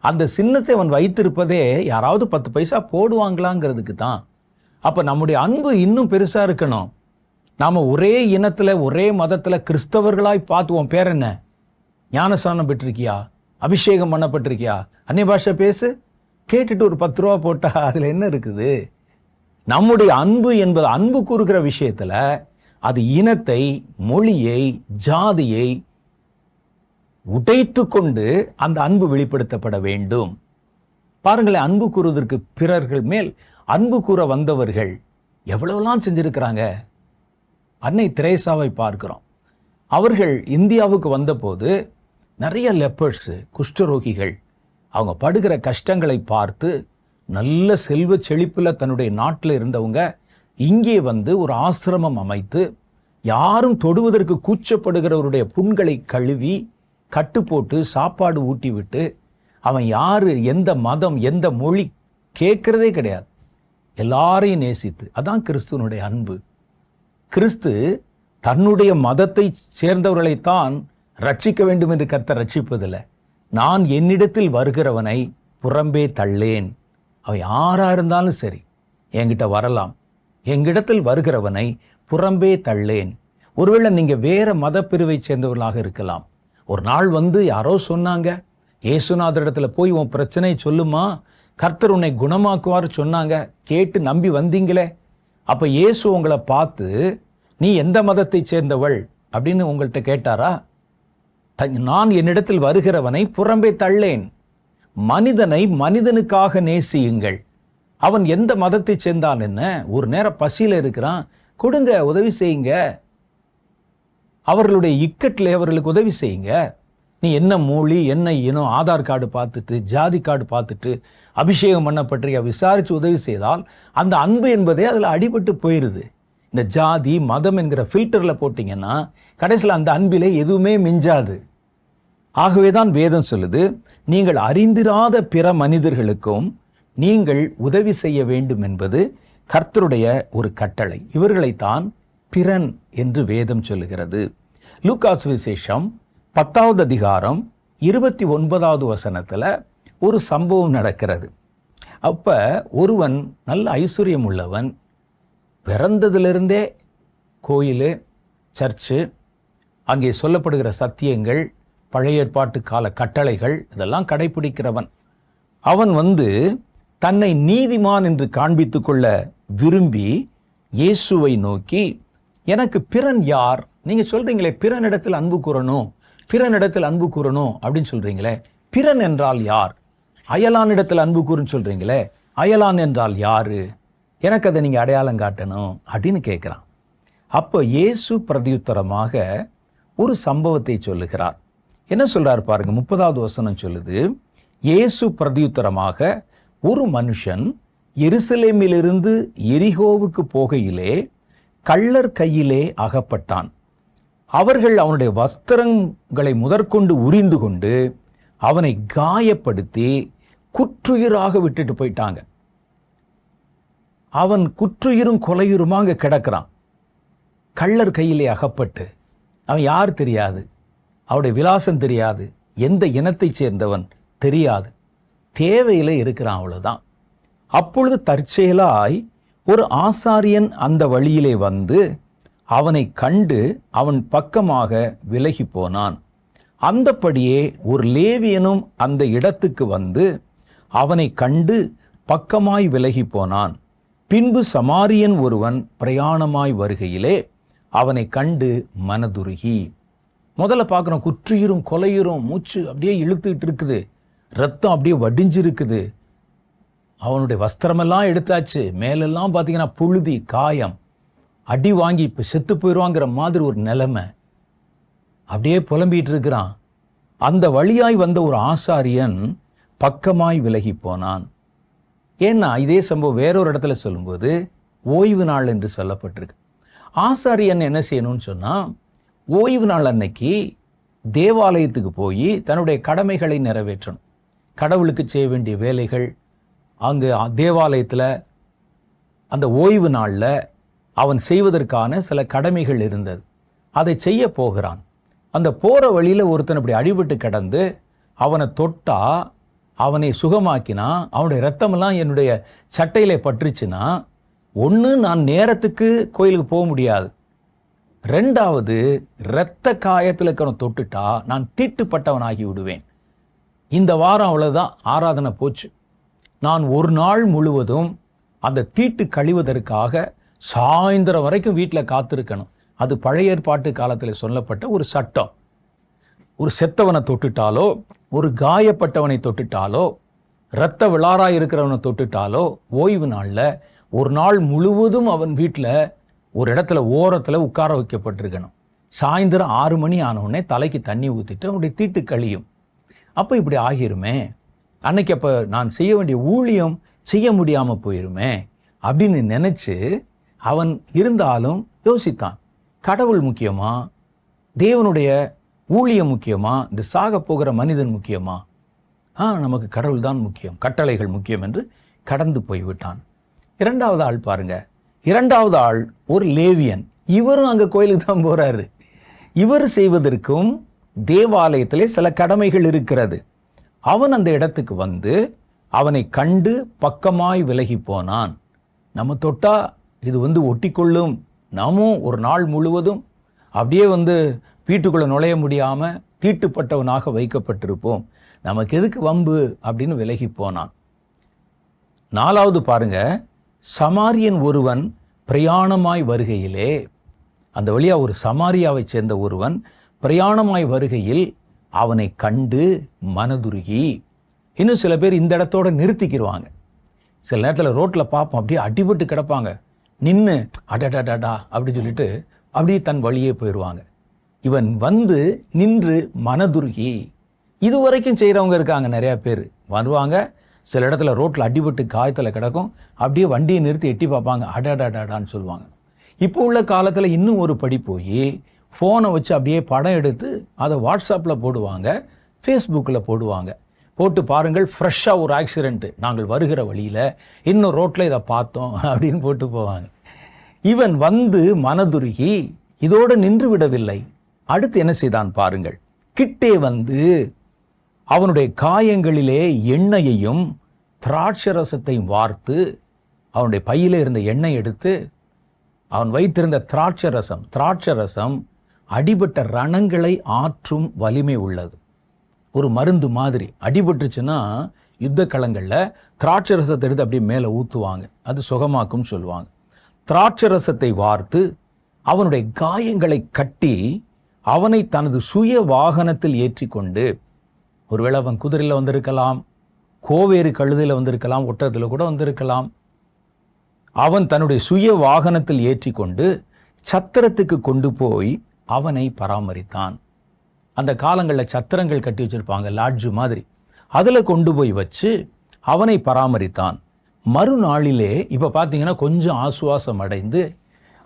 A: அந்த சின்னத்தை அவன் வைத்திருப்பதே யாராவது 10 பைசா போடுவாங்களாங்கிறதுக்கு தான். அப்போ நம்முடைய அன்பு இன்னும் பெருசாக இருக்கணும். நாம் ஒரே இனத்தில் ஒரே மதத்தில் கிறிஸ்தவர்களாய் பார்த்துவோம். பேர் என்ன? ஞானஸ்நானம் பெற்றிருக்கியா? அபிஷேகம் பண்ணப்பட்டிருக்கியா? அந்நிய பாஷை பேசு. கேட்டுட்டு ஒரு 10 ரூபா போட்டால் அதில் என்ன இருக்குது? நம்முடைய அன்பு என்பது அன்பு கூறுகிற விஷயத்தில் அது இனத்தை, மொழியை, ஜாதியை உடைத்து கொண்டு அந்த அன்பு வெளிப்படுத்தப்பட வேண்டும். பாருங்களேன், அன்பு கூறுவதற்கு பிறர்கள் மேல் அன்பு கூற வந்தவர்கள் எவ்வளவுலாம் செஞ்சிருக்கிறாங்க. அன்னை தெரேசாவை பார்க்கிறோம். அவர்கள் இந்தியாவுக்கு வந்தபோது நிறைய லெப்பர்ஸ், குஷ்டரோகிகள், அவங்க படுகிற கஷ்டங்களை பார்த்து நல்ல செல்வ செழிப்பில் தன்னுடைய நாட்டில் இருந்தவங்க இங்கே வந்து ஒரு ஆசிரமம் அமைத்து யாரும் தொடுவதற்கு கூச்சப்படுகிறவருடைய புண்களை கழுவி கட்டு போட்டு சாப்பாடு ஊட்டி விட்டு, அவன் யாரு, எந்த மதம், எந்த மொழி கேட்கிறதே கிடையாது, எல்லாரையும் நேசித்து. அதான் கிறிஸ்துவனுடைய அன்பு. கிறிஸ்து தன்னுடைய மதத்தை சேர்ந்தவர்களைத்தான் ரட்சிக்க வேண்டும் என்று கர்த்தர் ரட்சிப்பதில்லை. நான் என்னிடத்தில் வருகிறவனை புறம்பே தள்ளேன். அவன் யாரா இருந்தாலும் சரி என்கிட்ட வரலாம். எங்கிடத்தில் வருகிறவனை புறம்பே தள்ளேன். ஒருவேளை நீங்கள் வேற மத பிரிவை சேர்ந்தவர்களாக இருக்கலாம். ஒரு நாள் வந்து யாரோ சொன்னாங்க, இயேசுநாதரிடத்துல போய் உன் பிரச்சனையை சொல்லுமா, கர்த்தர் உன்னை குணமாக்குவார் சொன்னாங்க. கேட்டு நம்பி வந்தீங்களே. அப்போ இயேசு உங்களை பார்த்து நீ எந்த மதத்தை சேர்ந்தவள் அப்படின்னு உங்கள்கிட்ட கேட்டாரா? நான் என்னிடத்தில் வருகிறவனை புறம்பே தள்ளேன். மனிதனை மனிதனுக்காக நேசியுங்கள். அவன் எந்த மதத்தை சேர்ந்தான் என்ன, ஒரு நேரம் பசியில் இருக்கிறான், கொடுங்க, உதவி செய்யுங்க. அவர்களுடைய இக்கட்டில் அவர்களுக்கு உதவி செய்யுங்க. நீ என்ன மொழி, என்ன இனம், ஆதார் கார்டு பார்த்துட்டு, ஜாதி கார்டு பார்த்துட்டு, அபிஷேகம் பண்ணப்பட்டிருக்க விசாரித்து உதவி செய்தால் அந்த அன்பு என்பதே அதில் அடிபட்டு போயிடுது. இந்த ஜாதி மதம் என்கிற ஃபில்டரில் போட்டிங்கன்னா கடைசியில் அந்த அன்பிலே எதுவுமே மிஞ்சாது. ஆகவே தான் வேதம் சொல்லுது, நீங்கள் அறிந்திராத பிற மனிதர்களுக்கும் நீங்கள் உதவி செய்ய வேண்டும் என்பது கர்த்தருடைய ஒரு கட்டளை. இவர்களைத்தான் பிறன் என்று வேதம் சொல்லுகிறது. லூக்கா சுவிசேஷம் 10வது அதிகாரம் 29வது வசனத்தில் ஒரு சம்பவம் நடக்கிறது. அப்போ ஒருவன் நல்ல ஐஸ்வர்யம் உள்ளவன், பிறந்ததிலிருந்தே கோயில், சர்ச்சு, அங்கே சொல்லப்படுகிற சத்தியங்கள், பழைய ஏற்பாட்டு கால கட்டளைகள் இதெல்லாம் கடைபிடிக்கிறவன். அவன் வந்து தன்னை நீதிமான் என்று காண்பித்து கொள்ள விரும்பி இயேசுவை நோக்கி, எனக்கு பிறன் யார், நீங்கள் சொல்கிறீங்களே பிறனிடத்தில் அன்பு கூறணும், பிறனிடத்தில் அன்பு கூறணும் அப்படின்னு சொல்கிறீங்களே, பிறன் என்றால் யார்? அயலானிடத்தில் அன்பு கூறுன்னு சொல்கிறீங்களே, அயலான் என்றால் யாரு? எனக்கு அதை நீங்கள் அடையாளம் காட்டணும் அப்படின்னு கேட்குறான். அப்போ இயேசு பிரதியுத்தரமாக ஒரு சம்பவத்தை சொல்லுகிறார். என்ன சொல்றார் பாருங்க, 30வது வசனம் சொல்லுது, இயேசு பிரதியுத்தரமாக ஒரு மனுஷன் எருசலேமிலிருந்து எரிகோவுக்கு போகையிலே கள்ளர் கையிலே அகப்பட்டான். அவர்கள் அவனுடைய வஸ்திரங்களை முதற்கொண்டு உரிந்து கொண்டு அவனை காயப்படுத்தி குற்றுயிராக விட்டுட்டு போயிட்டாங்க. அவன் குற்றுயிரும் கொலையுருமாக கிடக்கிறான், கள்ளர் கையிலே அகப்பட்டு. அவன் யார் தெரியாது, அவருடைய விலாசம் தெரியாது, எந்த இனத்தை சேர்ந்தவன் தெரியாது, தேவையில இருக்கிறான், அவ்வளவுதான். அப்பொழுது தற்செயலாய் ஒரு ஆசாரியன் அந்த வழியிலே வந்து அவனை கண்டு அவன் பக்கமாக விலகி போனான். அந்தப்படியே ஒரு லேவியனும் அந்த இடத்துக்கு வந்து அவனை கண்டு பக்கமாய் விலகி போனான். பின்பு சமாரியன் ஒருவன் பிரயாணமாய் வருகையிலே அவனை கண்டு மனதுருகி. முதல்ல பார்க்குறோம், குற்றுயிரும் கொலையுறும், மூச்சு அப்படியே இழுத்துக்கிட்டு இருக்குது, ரத்தம் அப்படியே வடிஞ்சிருக்குது, அவனுடைய வஸ்திரமெல்லாம் எடுத்தாச்சு, மேலெல்லாம் பார்த்தீங்கன்னா புழுதி, காயம், அடி வாங்கி இப்போ செத்து போயிடுவாங்கிற மாதிரி ஒரு நிலைமை, அப்படியே புலம்பிட்டு இருக்கிறான். அந்த வழியாய் வந்த ஒரு ஆசாரியன் பக்கமாய் விலகி போனான். ஏன்னா இதே சம்பவம் வேறொரு இடத்துல சொல்லும்போது ஓய்வு நாள் என்று சொல்லப்பட்டிருக்கு. ஆசாரியன் என்ன செய்யணும்னு சொன்னால், ஓய்வு நாள் அன்னைக்கு தேவாலயத்துக்கு போய் தன்னுடைய கடமைகளை நிறைவேற்றணும். கடவுளுக்கு செய்ய வேண்டிய வேலைகள் அங்கு தேவாலயத்தில் அந்த ஓய்வு நாளில் அவன் செய்வதற்கான சில கடமைகள் இருந்தது. அதை செய்ய போகிறான். அந்த போகிற வழியில் ஒருத்தன் அப்படி அடிபட்டு கிடந்து அவனை தொட்டா, அவனை சுகமாக்கினா, அவனுடைய ரத்தமெல்லாம் என்னுடைய சட்டையிலே பற்றுச்சுன்னா, ஒன்று நான் நேரத்துக்கு கோயிலுக்கு போக முடியாது, ரெண்டாவது இரத்த காயத்தில் இருக்கிறவன் தொட்டுட்டா நான் தீட்டுப்பட்டவனாகி விடுவேன். இந்த வாரம் அவ்வளோதான், ஆராதனை போச்சு. நான் ஒரு நாள் முழுவதும் அந்த தீட்டு கழிவதற்காக சாயந்தரம் வரைக்கும் வீட்டில் காத்திருக்கணும். அது பழைய ஏற்பாட்டு காலத்தில் சொல்லப்பட்ட ஒரு சட்டம். ஒரு செத்தவனை தொட்டுட்டாலோ, ஒரு காயப்பட்டவனை தொட்டுட்டாலோ, இரத்த விளாராக இருக்கிறவனை தொட்டுட்டாலோ, ஓய்வு நாளில் ஒரு நாள் முழுவதும் அவன் வீட்டில் ஒரு இடத்துல ஓரத்தில் உட்கார வைக்கப்பட்டிருக்கணும். சாயந்தரம் 6 மணி ஆனவுடனே தலைக்கு தண்ணி ஊற்றிட்டு அவனுடைய தீட்டு கழியும். அப்போ இப்படி ஆகிருமே, அன்னைக்கு அப்போ நான் செய்ய வேண்டிய ஊழியம் செய்ய முடியாமல் போயிருமே அப்படின்னு நினச்சி அவன் இருந்தாலும் யோசித்தான், கடவுள் முக்கியமா, தேவனுடைய ஊழியம் முக்கியமா, இந்த சாக போகிற மனிதன் முக்கியமா? நமக்கு கடவுள் தான் முக்கியம், கட்டளைகள் முக்கியம் என்று கடந்து போய்விட்டான். இரண்டாவது ஆள் பாருங்க, இரண்டாவது ஆள் ஒரு லேவியன். இவரும் அங்கே கோயிலுக்கு தான் போறாரு. இவர் செய்வதற்கும் தேவாலயத்திலே சில கடமைகள் இருக்கிறது. அவன் அந்த இடத்துக்கு வந்து அவனை கண்டு பக்கமாய் விலகி போனான். நம்ம தொட்டா இது ஒட்டிக்கொள்ளும், நாமும் ஒரு நாள் முழுவதும் அப்படியே வீட்டுக்குள்ளே நுழைய முடியாமல் தீட்டுப்பட்டவனாக வைக்கப்பட்டிருப்போம், நமக்கு எதுக்கு வம்பு அப்படின்னு விலகி போனான். நாலாவது பாருங்க, சமாரியன் ஒருவன் பிரயாணமாய் வருகையிலே, அந்த வழியா ஒரு சமாரியாவை சேர்ந்த ஒருவன் பிரயாணமாய் வருகையில் அவனை கண்டு மனதுருகி. இன்னும் சில பேர் இந்த இடத்தோட நிறுத்திக்கிடுவாங்க. சில நேரத்தில் ரோட்டில் பார்ப்போம், அப்படியே அடிபட்டு கிடப்பாங்க, நின்று அடடடா அப்படின்னு சொல்லிட்டு அப்படியே தன் வழியே போயிடுவாங்க. இவன் நின்று மனதுருகி. இது வரைக்கும் செய்கிறவங்க இருக்காங்க, நிறையா பேர் வருவாங்க, சில இடத்துல ரோட்டில் அடிபட்டு காயத்தில் கிடக்கும், அப்படியே வண்டியை நிறுத்தி எட்டி பார்ப்பாங்க, அடடடாடான்னு சொல்லுவாங்க. இப்போ உள்ள காலத்தில் இன்னும் ஒரு படி போய் ஃபோனை வச்சு அப்படியே படம் எடுத்து அதை வாட்ஸ்அப்பில் போடுவாங்க, ஃபேஸ்புக்கில் போடுவாங்க. போட்டு பாருங்கள், ஃப்ரெஷ்ஷாக ஒரு ஆக்சிடெண்ட்டு, நாங்கள் வருகிற வழியில் இன்னும் ரோட்டில் இதை பார்த்தோம் அப்படின்னு போட்டு போவாங்க. இவன் மனதுருகி இதோடு நின்று விடவில்லை. அடுத்து என்ன செய்தான் பாருங்கள், கிட்டே அவனுடைய காயங்களிலே எண்ணெயையும் திராட்சரசத்தையும் வார்த்து, அவனுடைய பையிலே இருந்த எண்ணெய் எடுத்து அவன் வைத்திருந்த திராட்சரசம் அடிபட்ட ரணங்களை ஆற்றும் வலிமை உள்ளது. ஒரு மருந்து மாதிரி. அடிபட்டுச்சுன்னா யுத்த களங்களில் திராட்சரசத்தை எடுத்து அப்படியே மேலே ஊற்றுவாங்க, அது சுகமாக்கும் சொல்லுவாங்க. திராட்சரசத்தை வார்த்து அவனுடைய காயங்களை கட்டி அவனை தனது சுய வாகனத்தில் ஏற்றிக்கொண்டு, ஒருவேளை அவன் குதிரையில் வந்திருக்கலாம், கோவேறு கழுதையில் வந்திருக்கலாம், ஒட்டகத்தில் கூட வந்திருக்கலாம். அவன் தன்னுடைய சுய வாகனத்தில் ஏற்றிக்கொண்டு சத்திரத்துக்கு கொண்டு போய் அவனை பராமரித்தான். அந்த காலங்களில் சத்திரங்கள் கட்டி வச்சிருப்பாங்க, லாட்ஜு மாதிரி. அதில் கொண்டு போய் வச்சு அவனை பராமரித்தான். மறுநாளிலே இப்போ பார்த்தீங்கன்னா கொஞ்சம் ஆசுவாசம் அடைந்து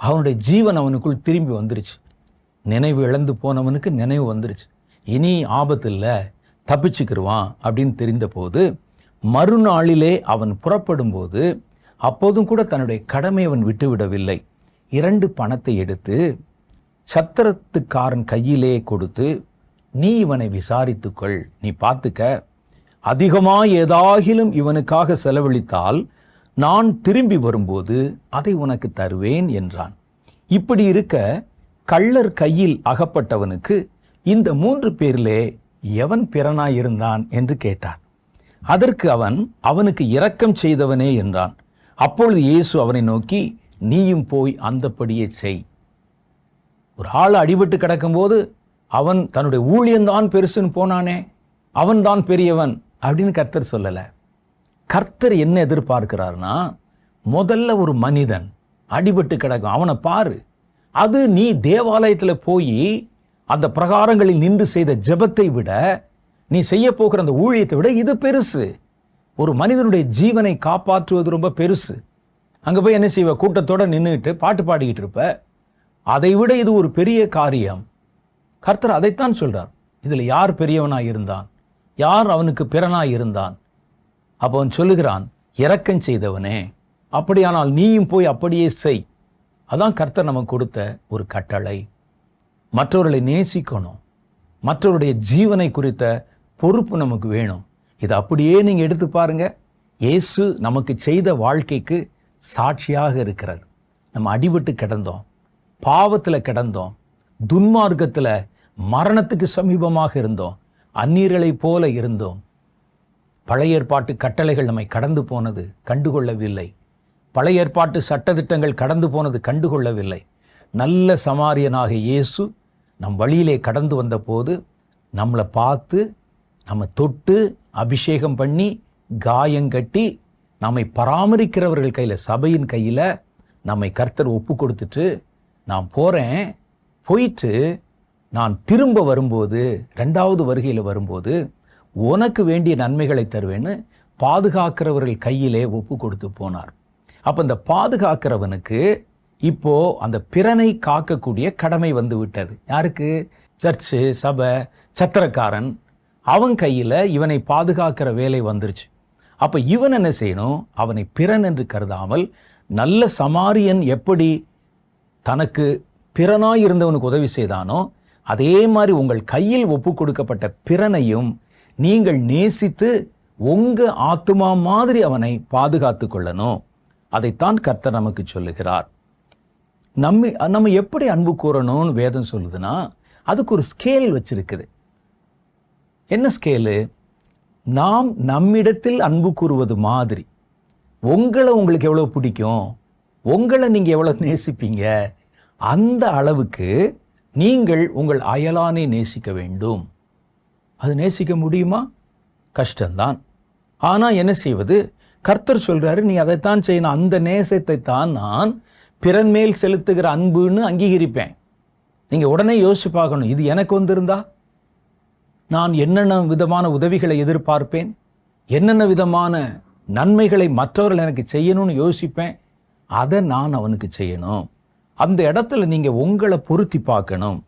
A: அவனுடைய ஜீவன் அவனுக்குள் திரும்பி வந்துருச்சு. நினைவு இழந்து போனவனுக்கு நினைவு வந்துருச்சு. இனி ஆபத்து இல்லை, தப்பிச்சுக்கிடுவான் அப்படின்னு தெரிந்த போது மறுநாளிலே அவன் புறப்படும் போது, அப்போதும் கூட தன்னுடைய கடமை அவன் விட்டுவிடவில்லை. 2 பணத்தை எடுத்து சத்திரத்துக்காரன் கையிலே கொடுத்து, நீ இவனை விசாரித்துக்கொள், நீ பார்த்துக்க, அதிகமாக ஏதாகிலும் இவனுக்காக செலவழித்தால் நான் திரும்பி வரும்போது அதை உனக்கு தருவேன் என்றான். இப்படி இருக்க கள்ளர் கையில் அகப்பட்டவனுக்கு இந்த 3 பேரிலே எவன் பிறனாயிருந்தான் என்று கேட்டார். அதற்கு அவன், அவனுக்கு இரக்கம் செய்தவனே என்றான். அப்பொழுது இயேசு அவனை நோக்கி, நீயும் போய் அந்தப்படியே செய். ஒரு ஆள் அடிபட்டு கிடக்கும்போது அவன் தன்னுடைய ஊழியம்தான் பெருசுன்னு போனானே, அவன் தான் பெரியவன் அப்படின்னு கர்த்தர் சொல்லலை. கர்த்தர் என்ன எதிர்பார்க்கிறார்னா, முதல்ல ஒரு மனிதன் அடிபட்டு கிடக்கும், அவனை பாரு. அது நீ தேவாலயத்தில் போய் அந்த பிரகாரங்களில் நின்று செய்த ஜெபத்தை விட, நீ செய்ய போகிற அந்த ஊழியத்தை விட இது பெருசு. ஒரு மனிதனுடைய ஜீவனை காப்பாற்றுவது ரொம்ப பெருசு. அங்கே போய் என்ன செய்வ? கூட்டத்தோட நின்றுட்டு பாட்டு பாடிக்கிட்டு இருப்ப. அதை விட இது ஒரு பெரிய காரியம். கர்த்தர் அதைத்தான் சொல்றார். இதில் யார் பெரியவனாய் இருந்தான், யார் அவனுக்கு பிறனாய் இருந்தான்? அப்போ அவன் சொல்லுகிறான், இரக்கம் செய்தவனே, அப்படியானால் நீயும் போய் அப்படியே செய். அதான் கர்த்தர் நமக்கு கொடுத்த ஒரு கட்டளை. மற்றவர்களை நேசிக்கணும், மற்றவருடைய ஜீவனை குறித்த பொறுப்பு நமக்கு வேணும். இதை அப்படியே நீங்கள் எடுத்து பாருங்க. இயேசு நமக்கு செய்த வாழ்க்கைக்கு சாட்சியாக இருக்கிறார். நம்ம அடிபட்டு கிடந்தோம், பாவத்தில் கிடந்தோம், துன்மார்க்கத்தில் மரணத்துக்கு சமீபமாக இருந்தோம், அந்நியர்களைப் போல இருந்தோம். பழைய ஏற்பாட்டு கட்டளைகள் நம்மை கடந்து போனது கண்டுகொள்ளவில்லை. பழைய ஏற்பாட்டு சட்டதிட்டங்கள் கடந்து போனது கண்டுகொள்ளவில்லை. நல்ல சமாரியனாக இயேசு நம் வழியிலே கடந்து வந்த போது நம்மளை பார்த்து, நம்ம தொட்டு, அபிஷேகம் பண்ணி, காயங்கட்டி, நம்மை பராமரிக்கிறவர்கள் கையில், சபையின் கையில் நம்மை கர்த்தர் ஒப்பு கொடுத்துட்டு, நான் போகிறேன், போயிட்டு நான் திரும்ப வரும்போது, 2வது வருகையில் வரும்போது உனக்கு வேண்டிய நன்மைகளை தருவேன்னு பாதுகாக்கிறவர்கள் கையிலே ஒப்பு கொடுத்து போனார். அப்போ இந்த பாதுகாக்கிறவனுக்கு இப்போ அந்த பிறனை காக்கக்கூடிய கடமை வந்து விட்டது. யாருக்கு? சர்ச்சு, சபை, சத்திரக்காரன், அவன் கையில் இவனை பாதுகாக்கிற வேலை வந்துருச்சு. அப்போ இவன் என்ன செய்யணும்? அவனை பிறன் என்று கருதாமல், நல்ல சமாரியன் எப்படி தனக்கு பிறனாய் இருந்தவனுக்கு உதவி செய்தானோ, அதே மாதிரி உங்கள் கையில் ஒப்பு கொடுக்கப்பட்ட பிறனையும் நீங்கள் நேசித்து உங்க ஆத்துமா மாதிரி அவனை பாதுகாத்து கொள்ளணும். அதைத்தான் கர்த்தர் நமக்கு சொல்லுகிறார். நம்ம எப்படி அன்பு கூறணும்னு வேதம் சொல்லுதுன்னா, அதுக்கு ஒரு ஸ்கேல் வச்சிருக்குது. என்ன ஸ்கேலு? நாம் நம்மிடத்தில் அன்பு கூறுவது மாதிரி. உங்களை உங்களுக்கு எவ்வளோ பிடிக்கும், உங்களை நீங்கள் எவ்வளோ நேசிப்பீங்க, அந்த அளவுக்கு நீங்கள் உங்கள் அயலானை நேசிக்க வேண்டும். அது நேசிக்க முடியுமா? கஷ்டம்தான். ஆனால் என்ன செய்வது? கர்த்தர் சொல்றாரு, நீ அதைத்தான் செய்யணும். அந்த நேசத்தை தான் நான் பிறன் மேல் செலுத்துகிற அன்புன்னு அங்கீகரிப்பேன். நீங்கள் உடனே யோசிச்சு பார்க்கணும், இது எனக்கு வந்திருந்தா நான் என்னென்ன விதமான உதவிகளை எதிர்பார்ப்பேன், என்னென்ன விதமான நன்மைகளை மற்றவர்கள் எனக்கு செய்யணும்னு யோசிப்பேன். அதை நான் அவனுக்கு செய்யணும். அந்த இடத்துல நீங்கள் உங்களை பொருத்தி பார்க்கணும்.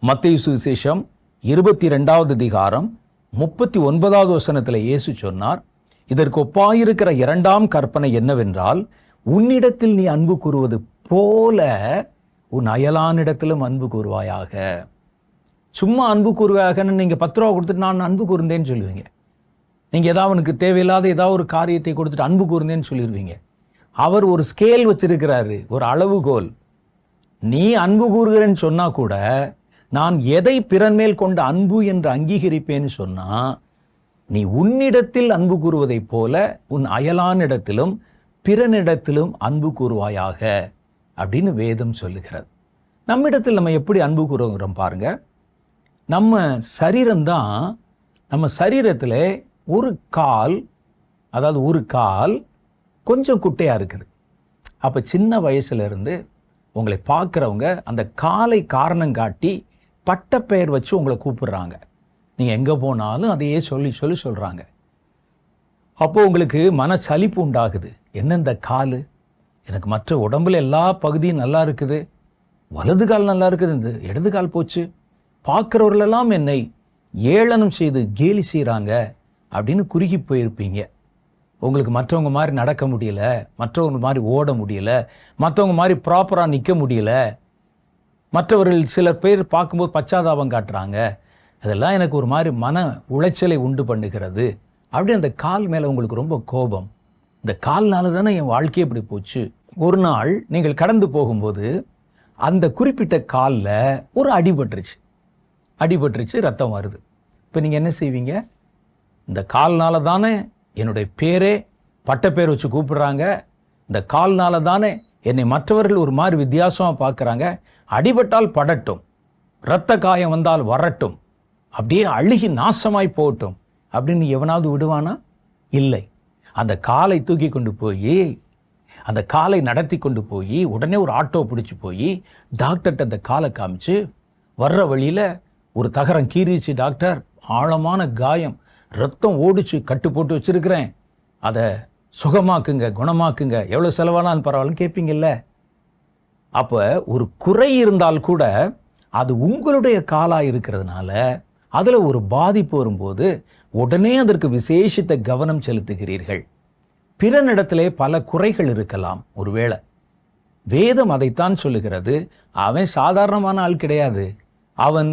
A: மத்தேயு சுவிசேஷம் 22வது அதிகாரம் 39வது வசனத்தில் இயேசு சொன்னார், இதற்கு ஒப்பாயிருக்கிற 2ஆம் கற்பனை என்னவென்றால், உன்னிடத்தில் நீ அன்பு கூறுவது போல உன் அயலானிடத்திலும் அன்பு கூறுவாயாக. சும்மா அன்பு கூறுவாயாகன்னு நீங்கள் 10 ரூபா கொடுத்துட்டு நான் அன்பு கூர்ந்தேன்னு சொல்லுவீங்க. நீங்கள் ஏதாவது அவனுக்கு தேவையில்லாத ஏதாவது ஒரு காரியத்தை கொடுத்துட்டு அன்பு கூர்ந்தேன்னு சொல்லிடுவீங்க. அவர் ஒரு ஸ்கேல் வச்சிருக்கிறாரு, ஒரு அளவுகோல். நீ அன்பு கூறுகிறேன்னு சொன்னா கூட, நான் எதை பிறன் மேல் கொண்ட அன்பு என்று அங்கீகரிப்பேன்னு சொன்னா, நீ உன்னிடத்தில் அன்பு கூறுவதைப் போல உன் அயலானிடத்திலும் பிறனிடத்திலும் அன்பு கூறுவாயாக அப்படின்னு வேதம் சொல்லுகிறது. நம்மிடத்தில் நம்ம எப்படி அன்பு கூறுகிறோம் பாருங்க. நம்ம சரீரம்தான், நம்ம சரீரத்தில் ஒரு கால் கொஞ்சம் குட்டையாக இருக்குது. அப்போ சின்ன வயசுலேருந்து உங்களை பார்க்குறவங்க அந்த காலை காரணம் காட்டி பட்ட பெயர் வச்சு உங்களை கூப்பிடுறாங்க. நீங்கள் எங்கே போனாலும் அதையே சொல்கிறாங்க. அப்போது உங்களுக்கு மன சலிப்பு உண்டாகுது. என்ன இந்த கால், எனக்கு மற்ற உடம்புல எல்லா பகுதியும் நல்லா இருக்குது, வலது கால் நல்லா இருக்குது, இந்த இடது கால் போச்சு, பார்க்குறவர்களெல்லாம் என்னை ஏளனம் செய்து கேலி செய்கிறாங்க அப்படின்னு குறுகி போயிருப்பீங்க. உங்களுக்கு மற்றவங்க மாதிரி நடக்க முடியல, மற்றவங்க மாதிரி ஓட முடியல, மற்றவங்க மாதிரி ப்ராப்பராக நிற்க முடியல, மற்றவர்கள் சிலர் பேர் பார்க்கும்போது பச்சாதாபம் காட்டுறாங்க, அதெல்லாம் எனக்கு ஒரு மாதிரி மன உளைச்சலை உண்டு பண்ணுகிறது. அப்படி அந்த கால் மேலே உங்களுக்கு ரொம்ப கோபம். இந்த கால்னால தானே என் வாழ்க்கையே இப்படி போச்சு. ஒரு நாள் நீங்கள் கடந்து போகும்போது அந்த குறிப்பிட்ட காலில் ஒரு அடிபட்டுருச்சு, ரத்தம் வருது. இப்போ நீங்கள் என்ன செய்வீங்க? இந்த கால்னால தானே என்னுடைய பேரே பட்ட பேர் வச்சு கூப்பிடுறாங்க, இந்த கால்னால தானே என்னை மற்றவர்கள் ஒரு மாதிரி வித்தியாசமாக பார்க்குறாங்க, அடிபட்டால் படட்டும், இரத்த காயம் வந்தால் வரட்டும், அப்படியே அழுகி நாசமாய் போகட்டும் அப்படின்னு எவனாவது விடுவானா? இல்லை. அந்த காலை தூக்கி கொண்டு போய், அந்த காலை நடத்தி கொண்டு போய் உடனே ஒரு ஆட்டோ பிடிச்சி போய் டாக்டர்கிட்ட அந்த காலை காமிச்சு, வர்ற வழியில் ஒரு தகரம் கீறிச்சு டாக்டர், ஆழமான காயம், ரத்தம் ஓடிச்சு, கட்டு போட்டு வச்சிருக்கிறேன், அதை சுகமாக்குங்க, குணமாக்குங்க, எவ்வளோ செலவானாலும் பரவாயில்லன்னு கேட்பீங்கல்ல. அப்போ ஒரு குறை இருந்தால் கூட அது உங்களுடைய காலாக இருக்கிறதுனால அதில் ஒரு பாதிப்பு வரும்போது உடனே அதற்கு விசேஷித்த கவனம் செலுத்துகிறீர்கள். பிறனிடத்திலே பல குறைகள் இருக்கலாம். ஒருவேளை வேதம் அதைத்தான் சொல்லுகிறது, அவன் சாதாரணமான ஆள் கிடையாது, அவன்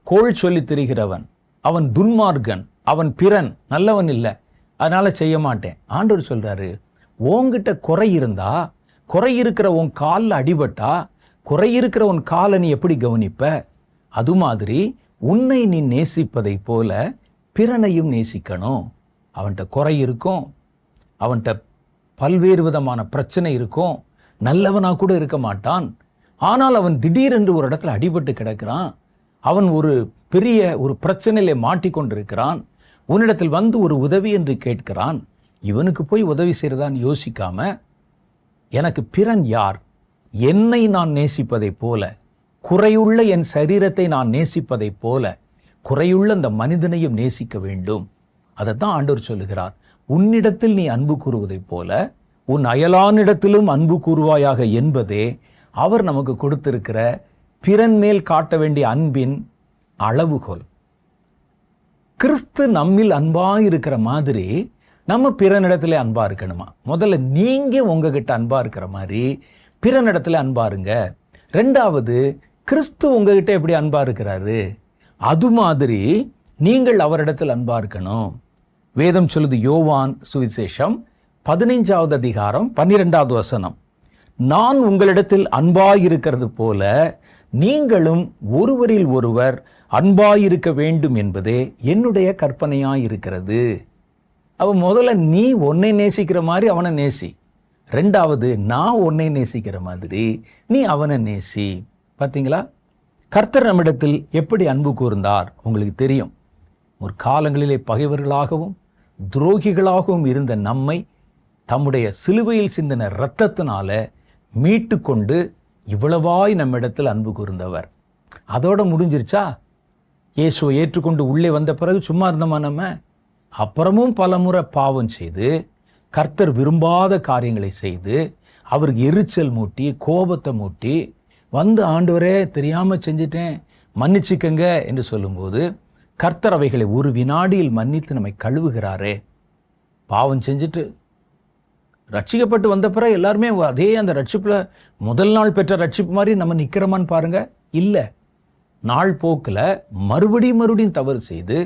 A: கோள் சொல்லி திரிகிறவன், அவன் துன்மார்கன், அவன் பிறன் நல்லவன் இல்லை, அதனால செய்ய மாட்டேன். ஆண்டவர் சொல்றாரு, உன்கிட்ட குறை இருந்தா, குறை இருக்கிற உன் காலில் அடிபட்டா, குறை இருக்கிற உன் காலை நீ எப்படி கவனிப்ப? அது மாதிரி உன்னை நீ நேசிப்பதை போல பிறனையும் நேசிக்கணும். அவன்கிட்ட குறை இருக்கும், அவன்கிட்ட பல்வேறு விதமான பிரச்சனை இருக்கும், நல்லவனா கூட இருக்க மாட்டான். ஆனால் அவன் திடீரென்று ஒரு இடத்துல அடிபட்டு கிடக்கிறான், அவன் ஒரு பெரிய ஒரு பிரச்சனையிலே மாட்டிக்கொண்டிருக்கிறான், உன்னிடத்தில் வந்து ஒரு உதவி என்று கேட்கிறான். இவனுக்கு போய் உதவி செய்யறதான்னு யோசிக்காம, எனக்கு பிறன் யார், என்னை நான் நேசிப்பதைப் போல, குறையுள்ள என் சரீரத்தை நான் நேசிப்பதைப் போல குறையுள்ள அந்த மனிதனையும் நேசிக்க வேண்டும். அதைத்தான் ஆண்டவர் சொல்லுகிறார். உன்னிடத்தில் நீ அன்பு கூறுவதைப் போல உன் அயலானிடத்திலும் அன்பு கூறுவாயாக என்பதே அவர் நமக்கு கொடுத்திருக்கிற பிறன் மேல் காட்ட வேண்டிய அன்பின் அளவுகோல். கிறிஸ்து நம்மில் அன்பா இருக்கிற மாதிரி நம்ம பிறனிடத்துல அன்பா இருக்கணுமா? முதல்ல நீங்க உங்ககிட்ட அன்பா இருக்கிற மாதிரி பிறனிடத்துல அன்பா இருங்க. ரெண்டாவது, கிறிஸ்து உங்ககிட்ட எப்படி அன்பா இருக்கிறாரு, அது மாதிரி நீங்கள் அவரிடத்தில் அன்பா இருக்கணும். வேதம் சொல்லுது, யோவான் சுவிசேஷம் 15வது அதிகாரம் 12வது வசனம், நான் உங்களிடத்தில் அன்பாயிருக்கிறது போல நீங்களும் ஒருவரில் ஒருவர் அன்பாயிருக்க வேண்டும் என்பதே என்னுடைய கற்பனையாயிருக்கிறது. அவ முதல்ல நீ உன்னை நேசிக்கிற மாதிரி அவனை நேசி, ரெண்டாவது நான் உன்னை நேசிக்கிற மாதிரி நீ அவனை நேசி. பார்த்தீங்களா, கர்த்தர் நம்மிடத்தில் எப்படி அன்பு கூர்ந்தார் உங்களுக்கு தெரியும். ஒரு காலங்களிலே பகைவர்களாகவும் துரோகிகளாகவும் இருந்த நம்மை தம்முடைய சிலுவையில் சிந்தின இரத்தத்தினால மீட்டு கொண்டு இவ்வளவாய் நம்மிடத்தில் அன்பு கூர்ந்தவர். அதோட முடிஞ்சிருச்சா? இயேசுவை ஏற்றுக்கொண்டு உள்ளே வந்த பிறகு சும்மா இருந்தோமா? நம்ம அப்புறமும் பலமுறை பாவம் செய்து, கர்த்தர் விரும்பாத காரியங்களை செய்து, அவருக்கு எரிச்சல் மூட்டி, கோபத்தை மூட்டி வந்து, ஆண்டவரே தெரியாமல் செஞ்சிட்டேன் மன்னிச்சுக்கங்க என்று சொல்லும்போது கர்த்தர் அவைகளை ஒரு வினாடியில் மன்னித்து நம்மை கழுவுகிறாரே. பாவம் செஞ்சுட்டு ரட்சிக்கப்பட்டு வந்த பிறகு எல்லாருமே அதே அந்த ரட்சிப்பில் முதல் நாள் பெற்ற ரட்சிப்பு மாதிரி நம்ம நிற்கிறோமான்னு பாருங்க. இல்லை, நாள் போக்கில் மறுபடியும் தவறு செய்து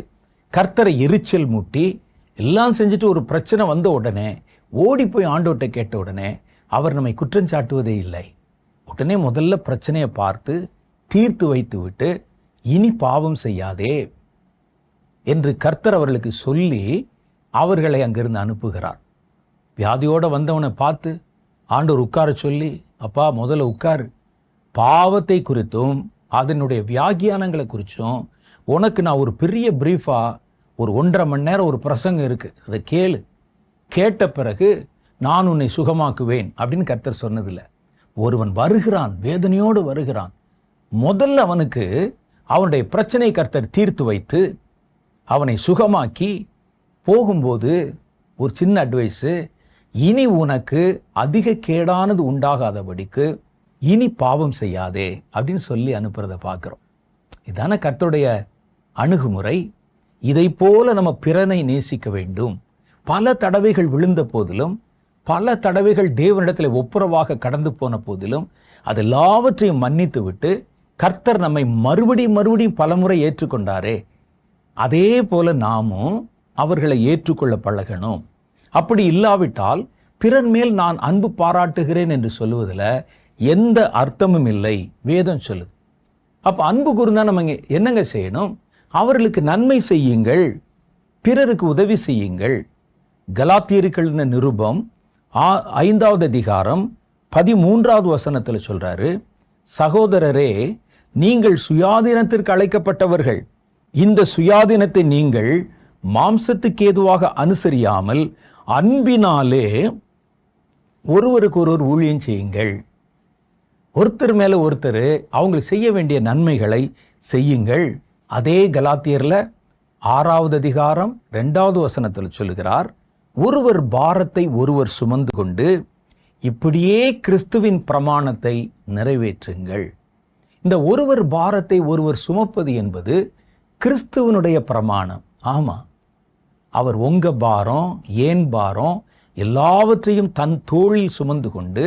A: கர்த்தரை எரிச்சல் மூட்டி எல்லாம் செஞ்சுட்டு ஒரு பிரச்சனை வந்த உடனே ஓடி போய் ஆண்டவர்கிட்ட கேட்ட உடனே அவர் நம்மை குற்றம் சாட்டுவதே இல்லை. உடனே முதல்ல பிரச்சனையை பார்த்து தீர்த்து வைத்து விட்டு இனி பாவம் செய்யாதே என்று கர்த்தர் அவர்களுக்கு சொல்லி அவர்களை அங்கிருந்து அனுப்புகிறார். வியாதியோடு வந்தவனை பார்த்து ஆண்டவர் உட்கார சொல்லி, அப்பா முதல்ல உட்காரு, பாவத்தை குறித்தும் அதனுடைய வியாக்கியானங்களை குறித்தும் உனக்கு நான் ஒரு பெரிய பிரீஃபாக ஒரு 1.5 மணி நேரம் ஒரு பிரசங்கம் இருக்குது, அதை கேளு. கேட்ட பிறகு நான் உன்னை சுகமாக்குவேன் அப்படின்னு கர்த்தர் சொன்னதில்லை. ஒருவன் வருகிறான், வேதனையோடு வருகிறான். முதல்ல அவனுக்கு அவனுடைய பிரச்சனை கர்த்தர் தீர்த்து வைத்து அவனை சுகமாக்கி போகும்போது ஒரு சின்ன அட்வைஸு, இனி உனக்கு அதிக கேடானது உண்டாகாதபடிக்கு இனி பாவம் செய்யாதே அப்படின்னு சொல்லி அனுப்புறதை பார்க்குறோம். இதான கர்த்தருடைய அணுகுமுறை. இதை போல நம்ம பிறனை நேசிக்க வேண்டும். பல தடவைகள் விழுந்த போதிலும், பல தடவைகள் தேவனிடத்தில் ஒப்புரவாக கடந்து போன போதிலும், அது எல்லாவற்றையும் மன்னித்து விட்டு கர்த்தர் நம்மை மறுபடியும் பலமுறை ஏற்றுக்கொண்டாரே, அதே போல நாமும் அவர்களை ஏற்றுக்கொள்ள பழகணும். அப்படி இல்லாவிட்டால் பிறன் மேல் நான் அன்பு பாராட்டுகிறேன் என்று சொல்லுவதில் எந்த அர்த்தமும் இல்லை, வேதம் சொல்லுது. அப்போ அன்பு கூர்ந்தா நம்ம என்னங்க செய்யணும்? அவர்களுக்கு நன்மை செய்யுங்கள், பிறருக்கு உதவி செய்யுங்கள். கலாத்தியர்கள் நிருபம் 5வது அதிகாரம் 13வது வசனத்தில் சொல்றாரு, சகோதரரே, நீங்கள் சுயாதீனத்திற்கு அழைக்கப்பட்டவர்கள். இந்த சுயாதீனத்தை நீங்கள் மாம்சத்துக்கு ஏதுவாக அனுசரியாமல் அன்பினாலே ஒருவருக்கு ஒருவர் ஊழியம் செய்யுங்கள். ஒருத்தர் மேல ஒருத்தர் அவங்களுக்கு செய்ய வேண்டிய நன்மைகளை செய்யுங்கள். அதே கலாத்தியர்ல 6வது அதிகாரம் 2வது வசனத்தில் சொல்லுகிறார், ஒருவர் பாரத்தை ஒருவர் சுமந்து கொண்டு இப்படியே கிறிஸ்துவின் பிரமாணத்தை நிறைவேற்றுங்கள். இந்த ஒருவர் பாரத்தை ஒருவர் சுமப்பது என்பது கிறிஸ்துவனுடைய பிரமாணம். ஆமா, அவர் உங்க பாரம், ஏன் பாரம் எல்லாவற்றையும் தன் தோளில் சுமந்து கொண்டு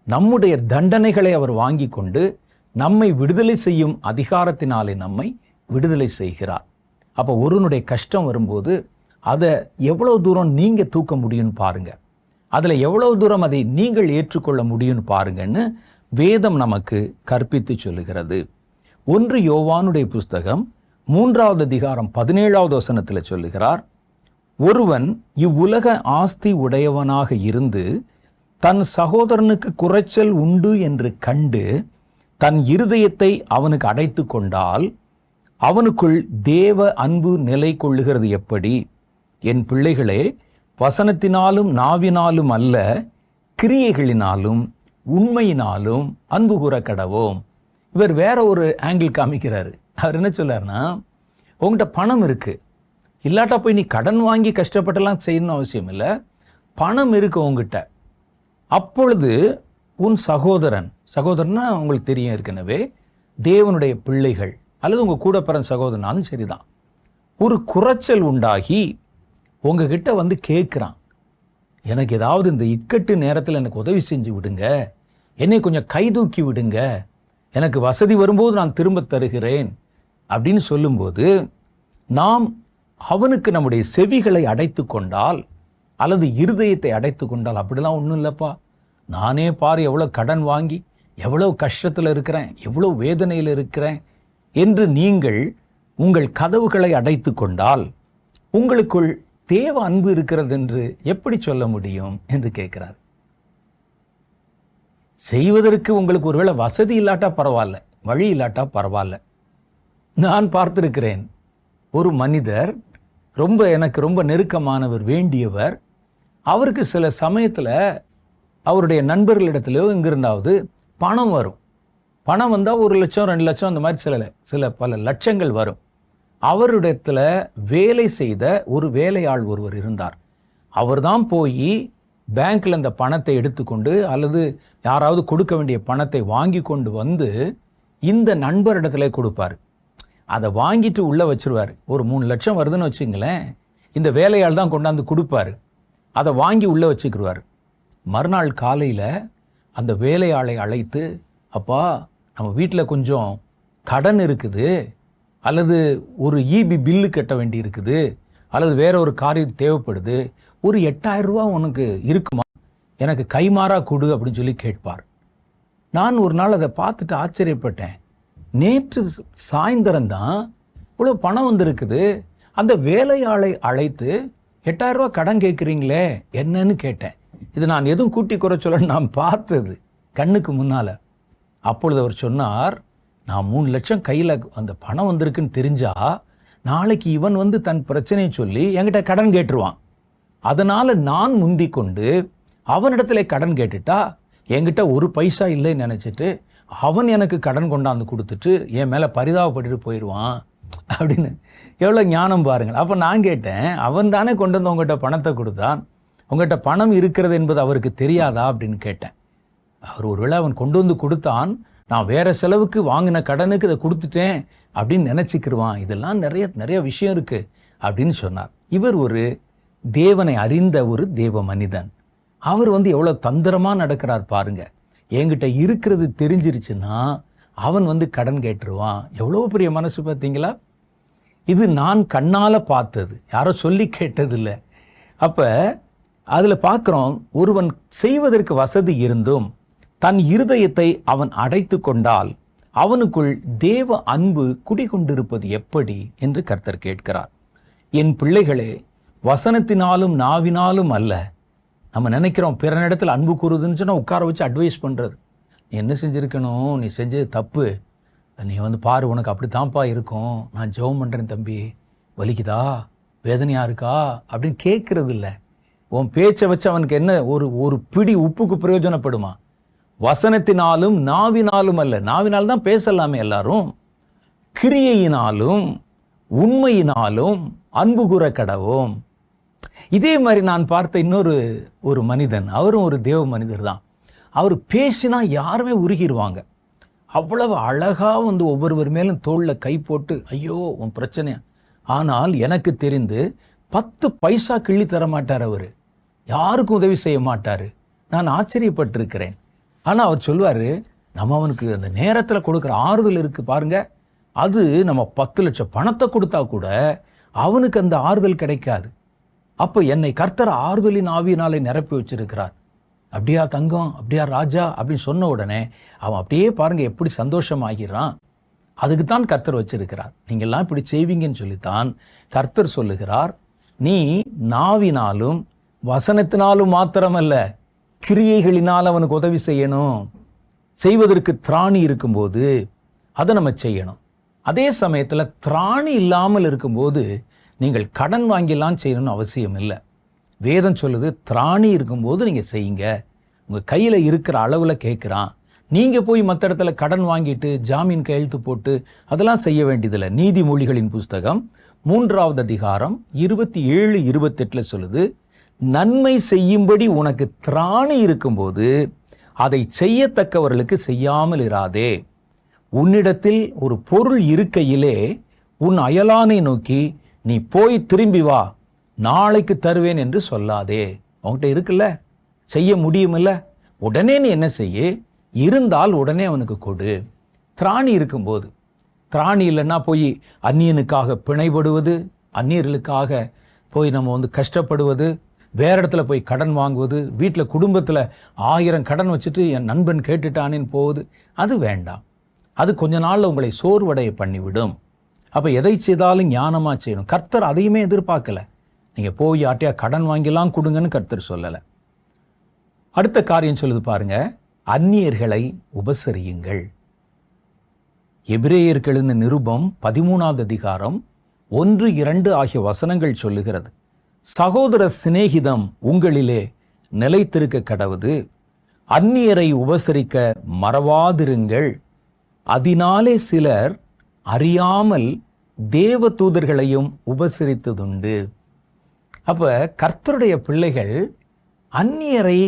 A: நம்முடைய தண்டனைகளை அவர் வாங்கி கொண்டு நம்மை விடுதலை செய்யும் அதிகாரத்தினாலே நம்மை விடுதலை செய்கிறார். அப்போ ஒருவனுடைய கஷ்டம் வரும்போது அதை எவ்வளவு தூரம் நீங்க தூக்க முடியும்னு பாருங்க, அதில் எவ்வளவு தூரம் அதை நீங்கள் ஏற்றுக்கொள்ள முடியும்னு பாருங்கன்னு வேதம் நமக்கு கற்பித்து சொல்லுகிறது. 1 யோவானுடைய புஸ்தகம் 3வது அதிகாரம் 17வது வசனத்தில் சொல்லுகிறார், ஒருவன் இவ்வுலக ஆஸ்தி உடையவனாக இருந்து தன் சகோதரனுக்கு குறைச்சல் உண்டு என்று கண்டு தன் இருதயத்தை அவனுக்கு அடைத்து கொண்டால் அவனுக்குள் தேவ அன்பு நிலை கொள்ளுகிறது எப்படி? என் பிள்ளைகளே, வசனத்தினாலும் நாவினாலும் அல்ல, கிரியைகளினாலும் உண்மையினாலும் அன்பு கூற கடவோம். இவர் வேற ஒரு ஆங்கிள் காமிக்கிறாரு. அவர் என்ன சொல்றாருன்னா, உங்கள்கிட்ட பணம் இருக்கு, இல்லாட்டா போய் நீ கடன் வாங்கி கஷ்டப்பட்டெல்லாம் செய்யணும்னு அவசியம் இல்லை. பணம் இருக்கு உங்ககிட்ட, அப்பொழுது உன் சகோதரன்னா உங்களுக்கு தெரியும் ஏற்கனவே, தேவனுடைய பிள்ளைகள் அல்லது உங்க கூட பிறந்த சகோதரனாலும் சரிதான், ஒரு குறைச்சல் உண்டாகி உங்ககிட்ட வந்து கேட்குறான், எனக்கு ஏதாவது இந்த இக்கட்டு நேரத்தில் எனக்கு உதவி செஞ்சு விடுங்க, என்னை கொஞ்சம் கைதூக்கி விடுங்க, எனக்கு வசதி வரும்போது நான் திரும்ப தருகிறேன் அப்படின்னு சொல்லும்போது நாம் அவனுக்கு நம்முடைய செவிகளை அடைத்து கொண்டால் அல்லது இருதயத்தை அடைத்து கொண்டால், அப்படிலாம் ஒன்றும் இல்லைப்பா, நானே பாரு எவ்வளோ கடன் வாங்கி எவ்வளோ கஷ்டத்தில் இருக்கிறேன், எவ்வளோ வேதனையில் இருக்கிறேன் என்று நீங்கள் உங்கள் கதவுகளை அடைத்து கொண்டால் உங்களுக்குள் தேவ அன்பு இருக்கிறது என்று எப்படி சொல்ல முடியும் என்று கேட்கிறார். செய்வதற்கு உங்களுக்கு ஒருவேளை வசதி இல்லாட்டா பரவாயில்ல, வழி இல்லாட்டா பரவாயில்ல. நான் பார்த்திருக்கிறேன், ஒரு மனிதர் எனக்கு ரொம்ப நெருக்கமானவர், வேண்டியவர், அவருக்கு சில சமயத்தில் அவருடைய நண்பர்களிடத்திலோ எங்கிருந்தாவது பணம் வரும். பணம் வந்தால் 1 லட்சம் 2 லட்சம் அந்த மாதிரி சில பல லட்சங்கள் வரும். அவரிடத்துல வேலை செய்த ஒரு வேலையாள் ஒருவர் இருந்தார். அவர் தான் போய் பேங்க்ல அந்த பணத்தை எடுத்துக்கொண்டு அல்லது யாராவது கொடுக்க வேண்டிய பணத்தை வாங்கி கொண்டு வந்து இந்த நண்பரிடத்துல கொடுப்பார். அதை வாங்கிட்டு உள்ள வச்சிருவார். ஒரு 3 லட்சம் வருதுன்னு வச்சுங்களேன், இந்த வேலையாள் தான் கொண்டாந்து கொடுப்பாரு. அதை வாங்கி உள்ள வச்சுக்கிடுவார். மறுநாள் காலையில் அந்த வேலையாளை அழைத்து, அப்பா நம்ம வீட்டில் கொஞ்சம் கடன் இருக்குது, அல்லது ஒரு ஈபி பில்லு கட்ட வேண்டி இருக்குது, அல்லது வேற ஒரு காரியம் தேவைப்படுது, ஒரு 8000 ரூபா உனக்கு இருக்குமா, எனக்கு கைமாறா கொடு அப்படின்னு சொல்லி கேட்பார். நான் ஒரு நாள் அதை பார்த்துட்டு ஆச்சரியப்பட்டேன். நேற்று சாயந்தரம் தான் இவ்வளோ பணம் வந்திருக்குது, அந்த வேலையாளை அழைத்து 8000 ரூபா கடன் கேட்குறீங்களே என்னன்னு கேட்டேன். இது நான் எதுவும் கூட்டி குறை சொல்ல நான் பார்த்தது கண்ணுக்கு முன்னால். அப்பொழுது அவர் சொன்னார், நான் 3 லட்சம் கையில் அந்த பணம் வந்திருக்குன்னு தெரிஞ்சா நாளைக்கு இவன் வந்து தன் பிரச்சனையை சொல்லி என்கிட்ட கடன் கேட்டுருவான். அதனால் நான் முந்தி கொண்டு அவனிடத்துல கடன் கேட்டுட்டா என்கிட்ட ஒரு பைசா இல்லைன்னு நினச்சிட்டு அவன் எனக்கு கடன் கொண்டாந்து கொடுத்துட்டு என் மேலே பரிதாபப்பட்டு போயிடுவான் அப்படின்னு. எவ்வளோ ஞானம் பாருங்கள். அப்போ நான் கேட்டேன், அவன் தானே கொண்டு வந்து உங்கள்கிட்ட பணத்தை கொடுத்தான், உங்கள்கிட்ட பணம் இருக்கிறது என்பது அவருக்கு தெரியாதா அப்படின்னு கேட்டேன். அவர் ஒருவேளை அவன் கொண்டு வந்து கொடுத்தான், நான் வேற செலவுக்கு வாங்கின கடனுக்கு இதை கொடுத்துட்டேன் அப்படின்னு நினச்சிக்கிடுவான். இதெல்லாம் நிறைய விஷயம் இருக்குது அப்படின்னு சொன்னார். இவர் ஒரு தேவனை அறிந்த ஒரு தேவ மனிதன். அவர் வந்து எவ்வளோ தந்திரமாக நடக்கிறார் பாருங்க. என்கிட்ட இருக்கிறது தெரிஞ்சிருச்சுன்னா அவன் வந்து கடன் கேட்டுருவான். எவ்வளோ பெரிய மனசு பார்த்தீங்களா? இது நான் கண்ணால் பார்த்தது, யாரோ சொல்லி கேட்டதில்லை. அப்போ அதில் பார்க்குறோம், ஒருவன் செய்வதற்கு வசதி இருந்தும் தன் இருதயத்தை அவன் அடைத்து கொண்டால் அவனுக்குள் தேவ அன்பு குடிகொண்டிருப்பது எப்படி என்று கர்த்தர் கேட்கிறார். என் பிள்ளைகளே, வசனத்தினாலும் நாவினாலும் அல்ல. நம்ம நினைக்கிறோம் பிற இடத்துல அன்பு கூறுதுன்னு சொன்னால் உட்கார வச்சு அட்வைஸ் பண்ணுறது. நீ என்ன செஞ்சுருக்கணும், நீ செஞ்சது தப்பு, நீ வந்து பாரு, உனக்கு அப்படி தான்ப்பா இருக்கும், நான் ஜெபம் பண்ணுறேன் தம்பி, வலிக்குதா, வேதனையாக இருக்கா அப்படின்னு கேட்கறது இல்லை. உன் பேச்சை வச்சு அவனுக்கு என்ன ஒரு பிடி உப்புக்கு பிரயோஜனப்படுமா? வசனத்தினாலும் நாவினாலும் அல்ல. நாவினால் தான் பேசலாமே எல்லாரும். கிரியையினாலும் உண்மையினாலும் அன்பு கூற கடவோம். இதே மாதிரி நான் பார்த்த இன்னொரு மனிதன், அவரும் ஒரு தேவ மனிதர் தான். அவர் பேசினா யாருமே உருகிடுவாங்க. அவ்வளவு அழகாக வந்து ஒவ்வொருவர் மேலும் தோளில் கை போட்டு, ஐயோ உன் பிரச்சனை. ஆனால் எனக்கு தெரிந்து 10 பைசா கிள்ளி தர மாட்டார். அவர் யாருக்கும் உதவி செய்ய மாட்டார். நான் ஆச்சரியப்பட்டிருக்கிறேன். ஆனால் அவர் சொல்லுவார், நம்ம அவனுக்கு அந்த நேரத்தில் கொடுக்குற ஆறுதல் இருக்குது பாருங்க, அது நம்ம 10 லட்சம் பணத்தை கொடுத்தா கூட அவனுக்கு அந்த ஆறுதல் கிடைக்காது. அப்போ என்னை கர்த்தர் ஆறுதலின் ஆவியினாலே நிரப்பி வச்சிருக்கிறார். அப்படியா தங்கம், அப்படியா ராஜா அப்படின்னு சொன்ன உடனே அவன் அப்படியே பாருங்க எப்படி சந்தோஷமாகிறான். அதுக்கு தான் கர்த்தர் வச்சிருக்கிறார். நீங்கள்லாம் இப்படி செய்வீங்கன்னு சொல்லித்தான் கர்த்தர் சொல்லுகிறார், நீ நாவினாலும் வசனத்தினாலும் மாத்திரமல்ல கிரியைகளினால் அவனுக்கு உதவி செய்யணும். செய்வதற்கு திராணி இருக்கும்போது அதை நம்ம செய்யணும். அதே சமயத்தில் திராணி இல்லாமல் இருக்கும்போது நீங்கள் கடன் வாங்கிலாம் செய்யணும்னு அவசியம் இல்லை. வேதம் சொல்லுது, திராணி இருக்கும்போது நீங்கள் செய்யுங்க. உங்கள் கையில் இருக்கிற அளவில் கேட்குறான். நீங்கள் போய் மற்ற இடத்துல கடன் வாங்கிட்டு ஜாமீன் கையெழுத்து போட்டு அதெல்லாம் செய்ய வேண்டியதில்லை. நீதிமொழிகளின் புஸ்தகம் 3ஆவது அதிகாரம் 27-28 சொல்லுது, நன்மை செய்யும்படி உனக்கு திராணி இருக்கும்போது அதை செய்யத்தக்கவர்களுக்கு செய்யாமல் இராதே. உன்னிடத்தில் ஒரு பொருள் இருக்கையிலே உன் அயலானை நோக்கி நீ போய் திரும்பி வா, நாளைக்கு தருவேன் என்று சொல்லாதே. அவன்கிட்ட இருக்குல்ல, செய்ய முடியுமில்ல, உடனே நீ என்ன செய்ய, இருந்தால் உடனே அவனுக்கு கொடு. திராணி இருக்கும்போது. திராணி இல்லைன்னா போய் அந்நியனுக்காக பிணைபடுவது, அந்நியர்களுக்காக போய் நம்ம வந்து கஷ்டப்படுவது, வேற இடத்துல போய் கடன் வாங்குவது, வீட்டில் குடும்பத்தில் 1000 கடன் வச்சுட்டு என் நண்பன் கேட்டுட்டானேன்னு போகுது, அது வேண்டாம். அது கொஞ்ச நாளில் உங்களை சோர்வடைய பண்ணிவிடும். அப்போ எதை செய்தாலும் ஞானமாக செய்யணும். கர்த்தர் அதையுமே எதிர்பார்க்கல. நீங்கள் போய் யார்ட்டையா கடன் வாங்கிலாம் கொடுங்கன்னு கர்த்தர் சொல்லலை. அடுத்த காரியம் சொல்லுது பாருங்க, அந்நியர்களை உபசரியுங்கள். எபிரேயருக்கு எழுதின நிருபம் 13ஆவது அதிகாரம் 1-2 ஆகிய வசனங்கள் சொல்லுகிறது, சகோதர சிநேகிதம் உங்களிலே நிலைத்திருக்க கடவுது, அந்நியரை உபசரிக்க மறவாதிருங்கள், அதனாலே சிலர் அறியாமல் தேவ தூதர்களையும் உபசரித்ததுண்டு. அப்ப கர்த்தருடைய பிள்ளைகள் அந்நியரை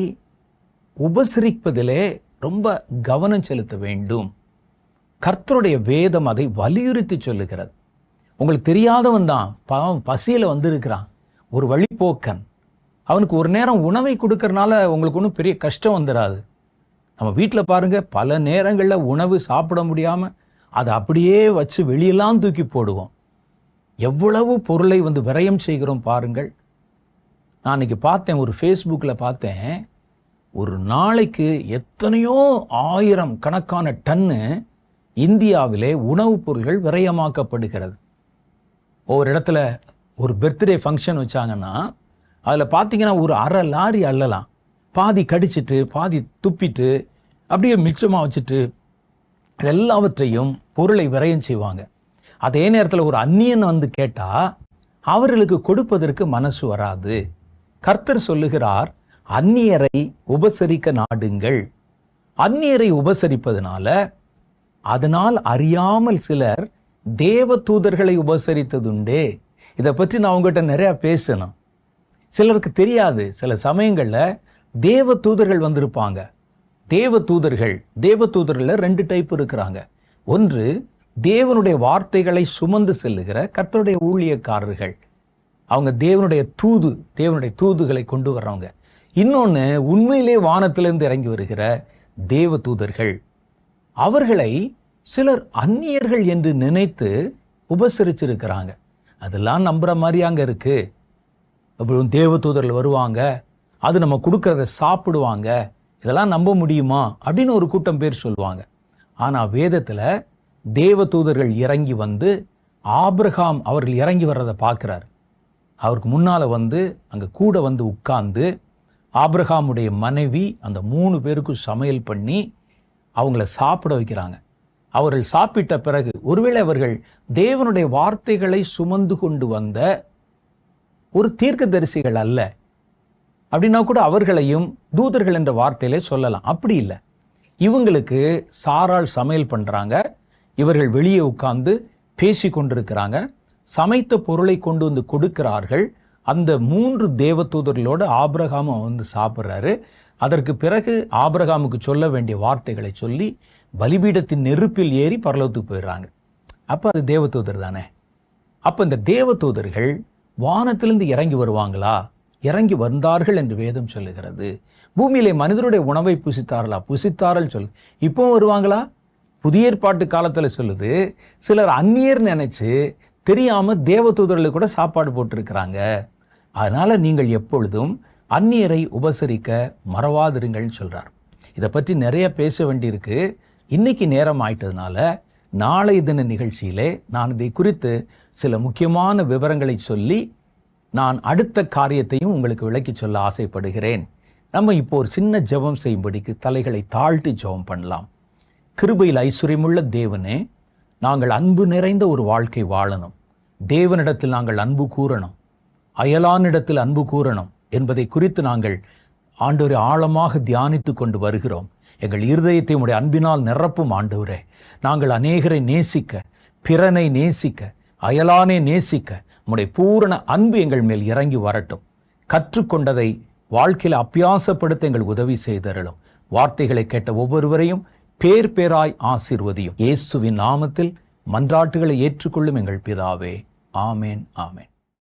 A: உபசரிப்பதிலே ரொம்ப கவனம் செலுத்த வேண்டும். கர்த்தருடைய வேதம் அதை வலியுறுத்தி சொல்லுகிறது. உங்களுக்கு தெரியாதவன் தான், பாவம் பசியில் வந்திருக்கிறான், ஒரு வழிப்போக்கன், அவனுக்கு ஒரு நேரம் உணவை கொடுக்கறனால உங்களுக்கு ஒன்றும் பெரிய கஷ்டம் வந்துடாது. நம்ம வீட்டில் பாருங்க, பல நேரங்களில் உணவு சாப்பிட முடியாமல் அதை அப்படியே வச்சு வெளியெல்லாம் தூக்கி போடுவோம். எவ்வளவு பொருளை வந்து விரயம் செய்கிறோம் பாருங்கள். நான் இன்னைக்கு பார்த்தேன், ஒரு ஃபேஸ்புக்கில் பார்த்தேன், ஒரு நாளைக்கு எத்தனையோ 1000 கணக்கான டன்னு இந்தியாவிலே உணவுப் பொருள்கள் விரயமாக்கப்படுகிறது. ஒவ்வொரு இடத்துல ஒரு பர்த்டே ஃபங்க்ஷன் வச்சாங்கன்னா அதில் பார்த்தீங்கன்னா ஒரு அரை லாரி அள்ளலாம், பாதி கடிச்சிட்டு பாதி துப்பிட்டு அப்படியே மிச்சமாக வச்சுட்டு எல்லாவற்றையும் பொருளை விரயம் செய்வாங்க. அதே நேரத்தில் ஒரு அந்நியன் வந்து கேட்டால் அவர்களுக்கு கொடுப்பதற்கு மனசு வராது. கர்த்தர் சொல்லுகிறார், அந்நியரை உபசரிக்க நாடுங்கள். அந்நியரை உபசரிப்பதனால அதனால் அறியாமல் சிலர் தேவ தூதர்களை உபசரித்ததுண்டே. இதை பற்றி நான் உங்ககிட்ட நிறையா பேசணும். சிலருக்கு தெரியாது. சில சமயங்களில் தேவ தூதர்கள் வந்திருப்பாங்க. தேவ தூதர்கள் 2 டைப் இருக்கிறாங்க. ஒன்று, தேவனுடைய வார்த்தைகளை சுமந்து செல்லுகிற கர்த்தருடைய ஊழியக்காரர்கள். அவங்க தேவனுடைய தூதுகளை கொண்டு வர்றவங்க. இன்னொன்று, உண்மையிலே வானத்திலிருந்து இறங்கி வருகிற தேவ தூதர்கள். அவர்களை சிலர் அந்நியர்கள் என்று நினைத்து உபசரிச்சிருக்கிறாங்க. அதெல்லாம் நம்புற மாதிரி அங்கே இருக்கு. அப்புறம் தேவ தூதர்கள் வருவாங்க, அது நம்ம கொடுக்கறத சாப்பிடுவாங்க, இதெல்லாம் நம்ப முடியுமா அப்படின்னு ஒரு கூட்டம் பேர் சொல்லுவாங்க. ஆனால் வேதத்தில் தேவ தூதர்கள் இறங்கி வந்து ஆபிரகாம் அவர்கள் இறங்கி வர்றதை பார்க்குறாரு. அவருக்கு முன்னால் வந்து அங்கே கூட வந்து உட்கார்ந்து ஆபிரகாமுடைய மனைவி அந்த 3 பேருக்கும் சமையல் பண்ணி அவங்கள சாப்பிட வைக்கிறாங்க. அவர்கள் சாப்பிட்ட பிறகு, ஒருவேளை அவர்கள் தேவனுடைய வார்த்தைகளை சுமந்து கொண்டு வந்த ஒரு தீர்க்கதரிசிகள் அல்ல அப்படின்னா கூட அவர்களையும் தூதர்கள் என்ற வார்த்தையிலே சொல்லலாம். அப்படி இல்லை. இவங்களுக்கு சாராள் சமையல் பண்ணுறாங்க. இவர்கள் வெளியே உட்கார்ந்து பேசி கொண்டிருக்கிறாங்க. சமைத்த பொருளை கொண்டு வந்து கொடுக்கிறார்கள். அந்த 3 தேவ தூதர்களோடு ஆபிரகாமும் வந்து சாப்பிட்றாரு. அதற்கு பிறகு ஆபிரகாமுக்கு சொல்ல வேண்டிய வார்த்தைகளை சொல்லி பலிபீடத்தின் நெருப்பில் ஏறி பரலோகத்துக்கு போயிடுறாங்க. அப்போ அது தேவ தூதர் தானே. அப்போ இந்த தேவ தூதர்கள் வானத்திலிருந்து இறங்கி வருவாங்களா? இறங்கி வந்தார்கள் என்று வேதம் சொல்லுகிறது. பூமியிலே மனிதருடைய உணவை புசித்தார்கள் சொல்லு. இப்போ வருவாங்களா? புதிய ஏற்பாட்டு காலத்தில் சொல்லுது, சிலர் அந்நியர் நினைச்சு தெரியாம தேவ தூதர்களுக்கு கூட சாப்பாடு போட்டிருக்கிறாங்க. அதனால நீங்கள் எப்பொழுதும் அந்நியரை உபசரிக்க மறவாதிருங்கள் சொல்றார். இதை பற்றி நிறைய பேச வேண்டியிருக்கு. இன்னைக்கு நேரம் ஆயிட்டதுனால நாளை தின நிகழ்ச்சியிலே நான் இதை குறித்து சில முக்கியமான விவரங்களை சொல்லி நான் அடுத்த காரியத்தையும் உங்களுக்கு விளக்கி சொல்ல ஆசைப்படுகிறேன். நம்ம இப்போ ஒரு சின்ன ஜெபம் செய்யும்படிக்கு தலைகளை தாழ்த்தி ஜெபம் பண்ணலாம். கிருபையில் ஐஸ்வர்யமுள்ள தேவனே, நாங்கள் அன்பு நிறைந்த ஒரு வாழ்க்கை வாழணும். தேவனிடத்தில் நாங்கள் அன்பு கூறணும், அயலானிடத்தில் அன்பு கூறணும் என்பதை குறித்து நாங்கள் ஆண்டவரை ஆழமாக தியானித்து கொண்டு வருகிறோம். எங்கள் இருதயத்தை உம்முடைய அன்பினால் நிரப்பும் ஆண்டவரே. நாங்கள் அநேகரை நேசிக்க, பிறனை நேசிக்க, அயலானை நேசிக்க உம்முடைய பூரண அன்பு எங்கள் மேல் இறங்கி வரட்டும். கற்றுக்கொண்டதை வாழ்க்கையில் அபியாசப்படுத்த எங்கள் உதவி செய்தருளும். வார்த்தைகளை கேட்ட ஒவ்வொருவரையும் பேர் பேராய் ஆசீர்வதியும். இயேசுவின் நாமத்தில் மன்றாட்டுகளை ஏற்றுக்கொள்ளும் எங்கள் பிதாவே. ஆமேன், ஆமேன்.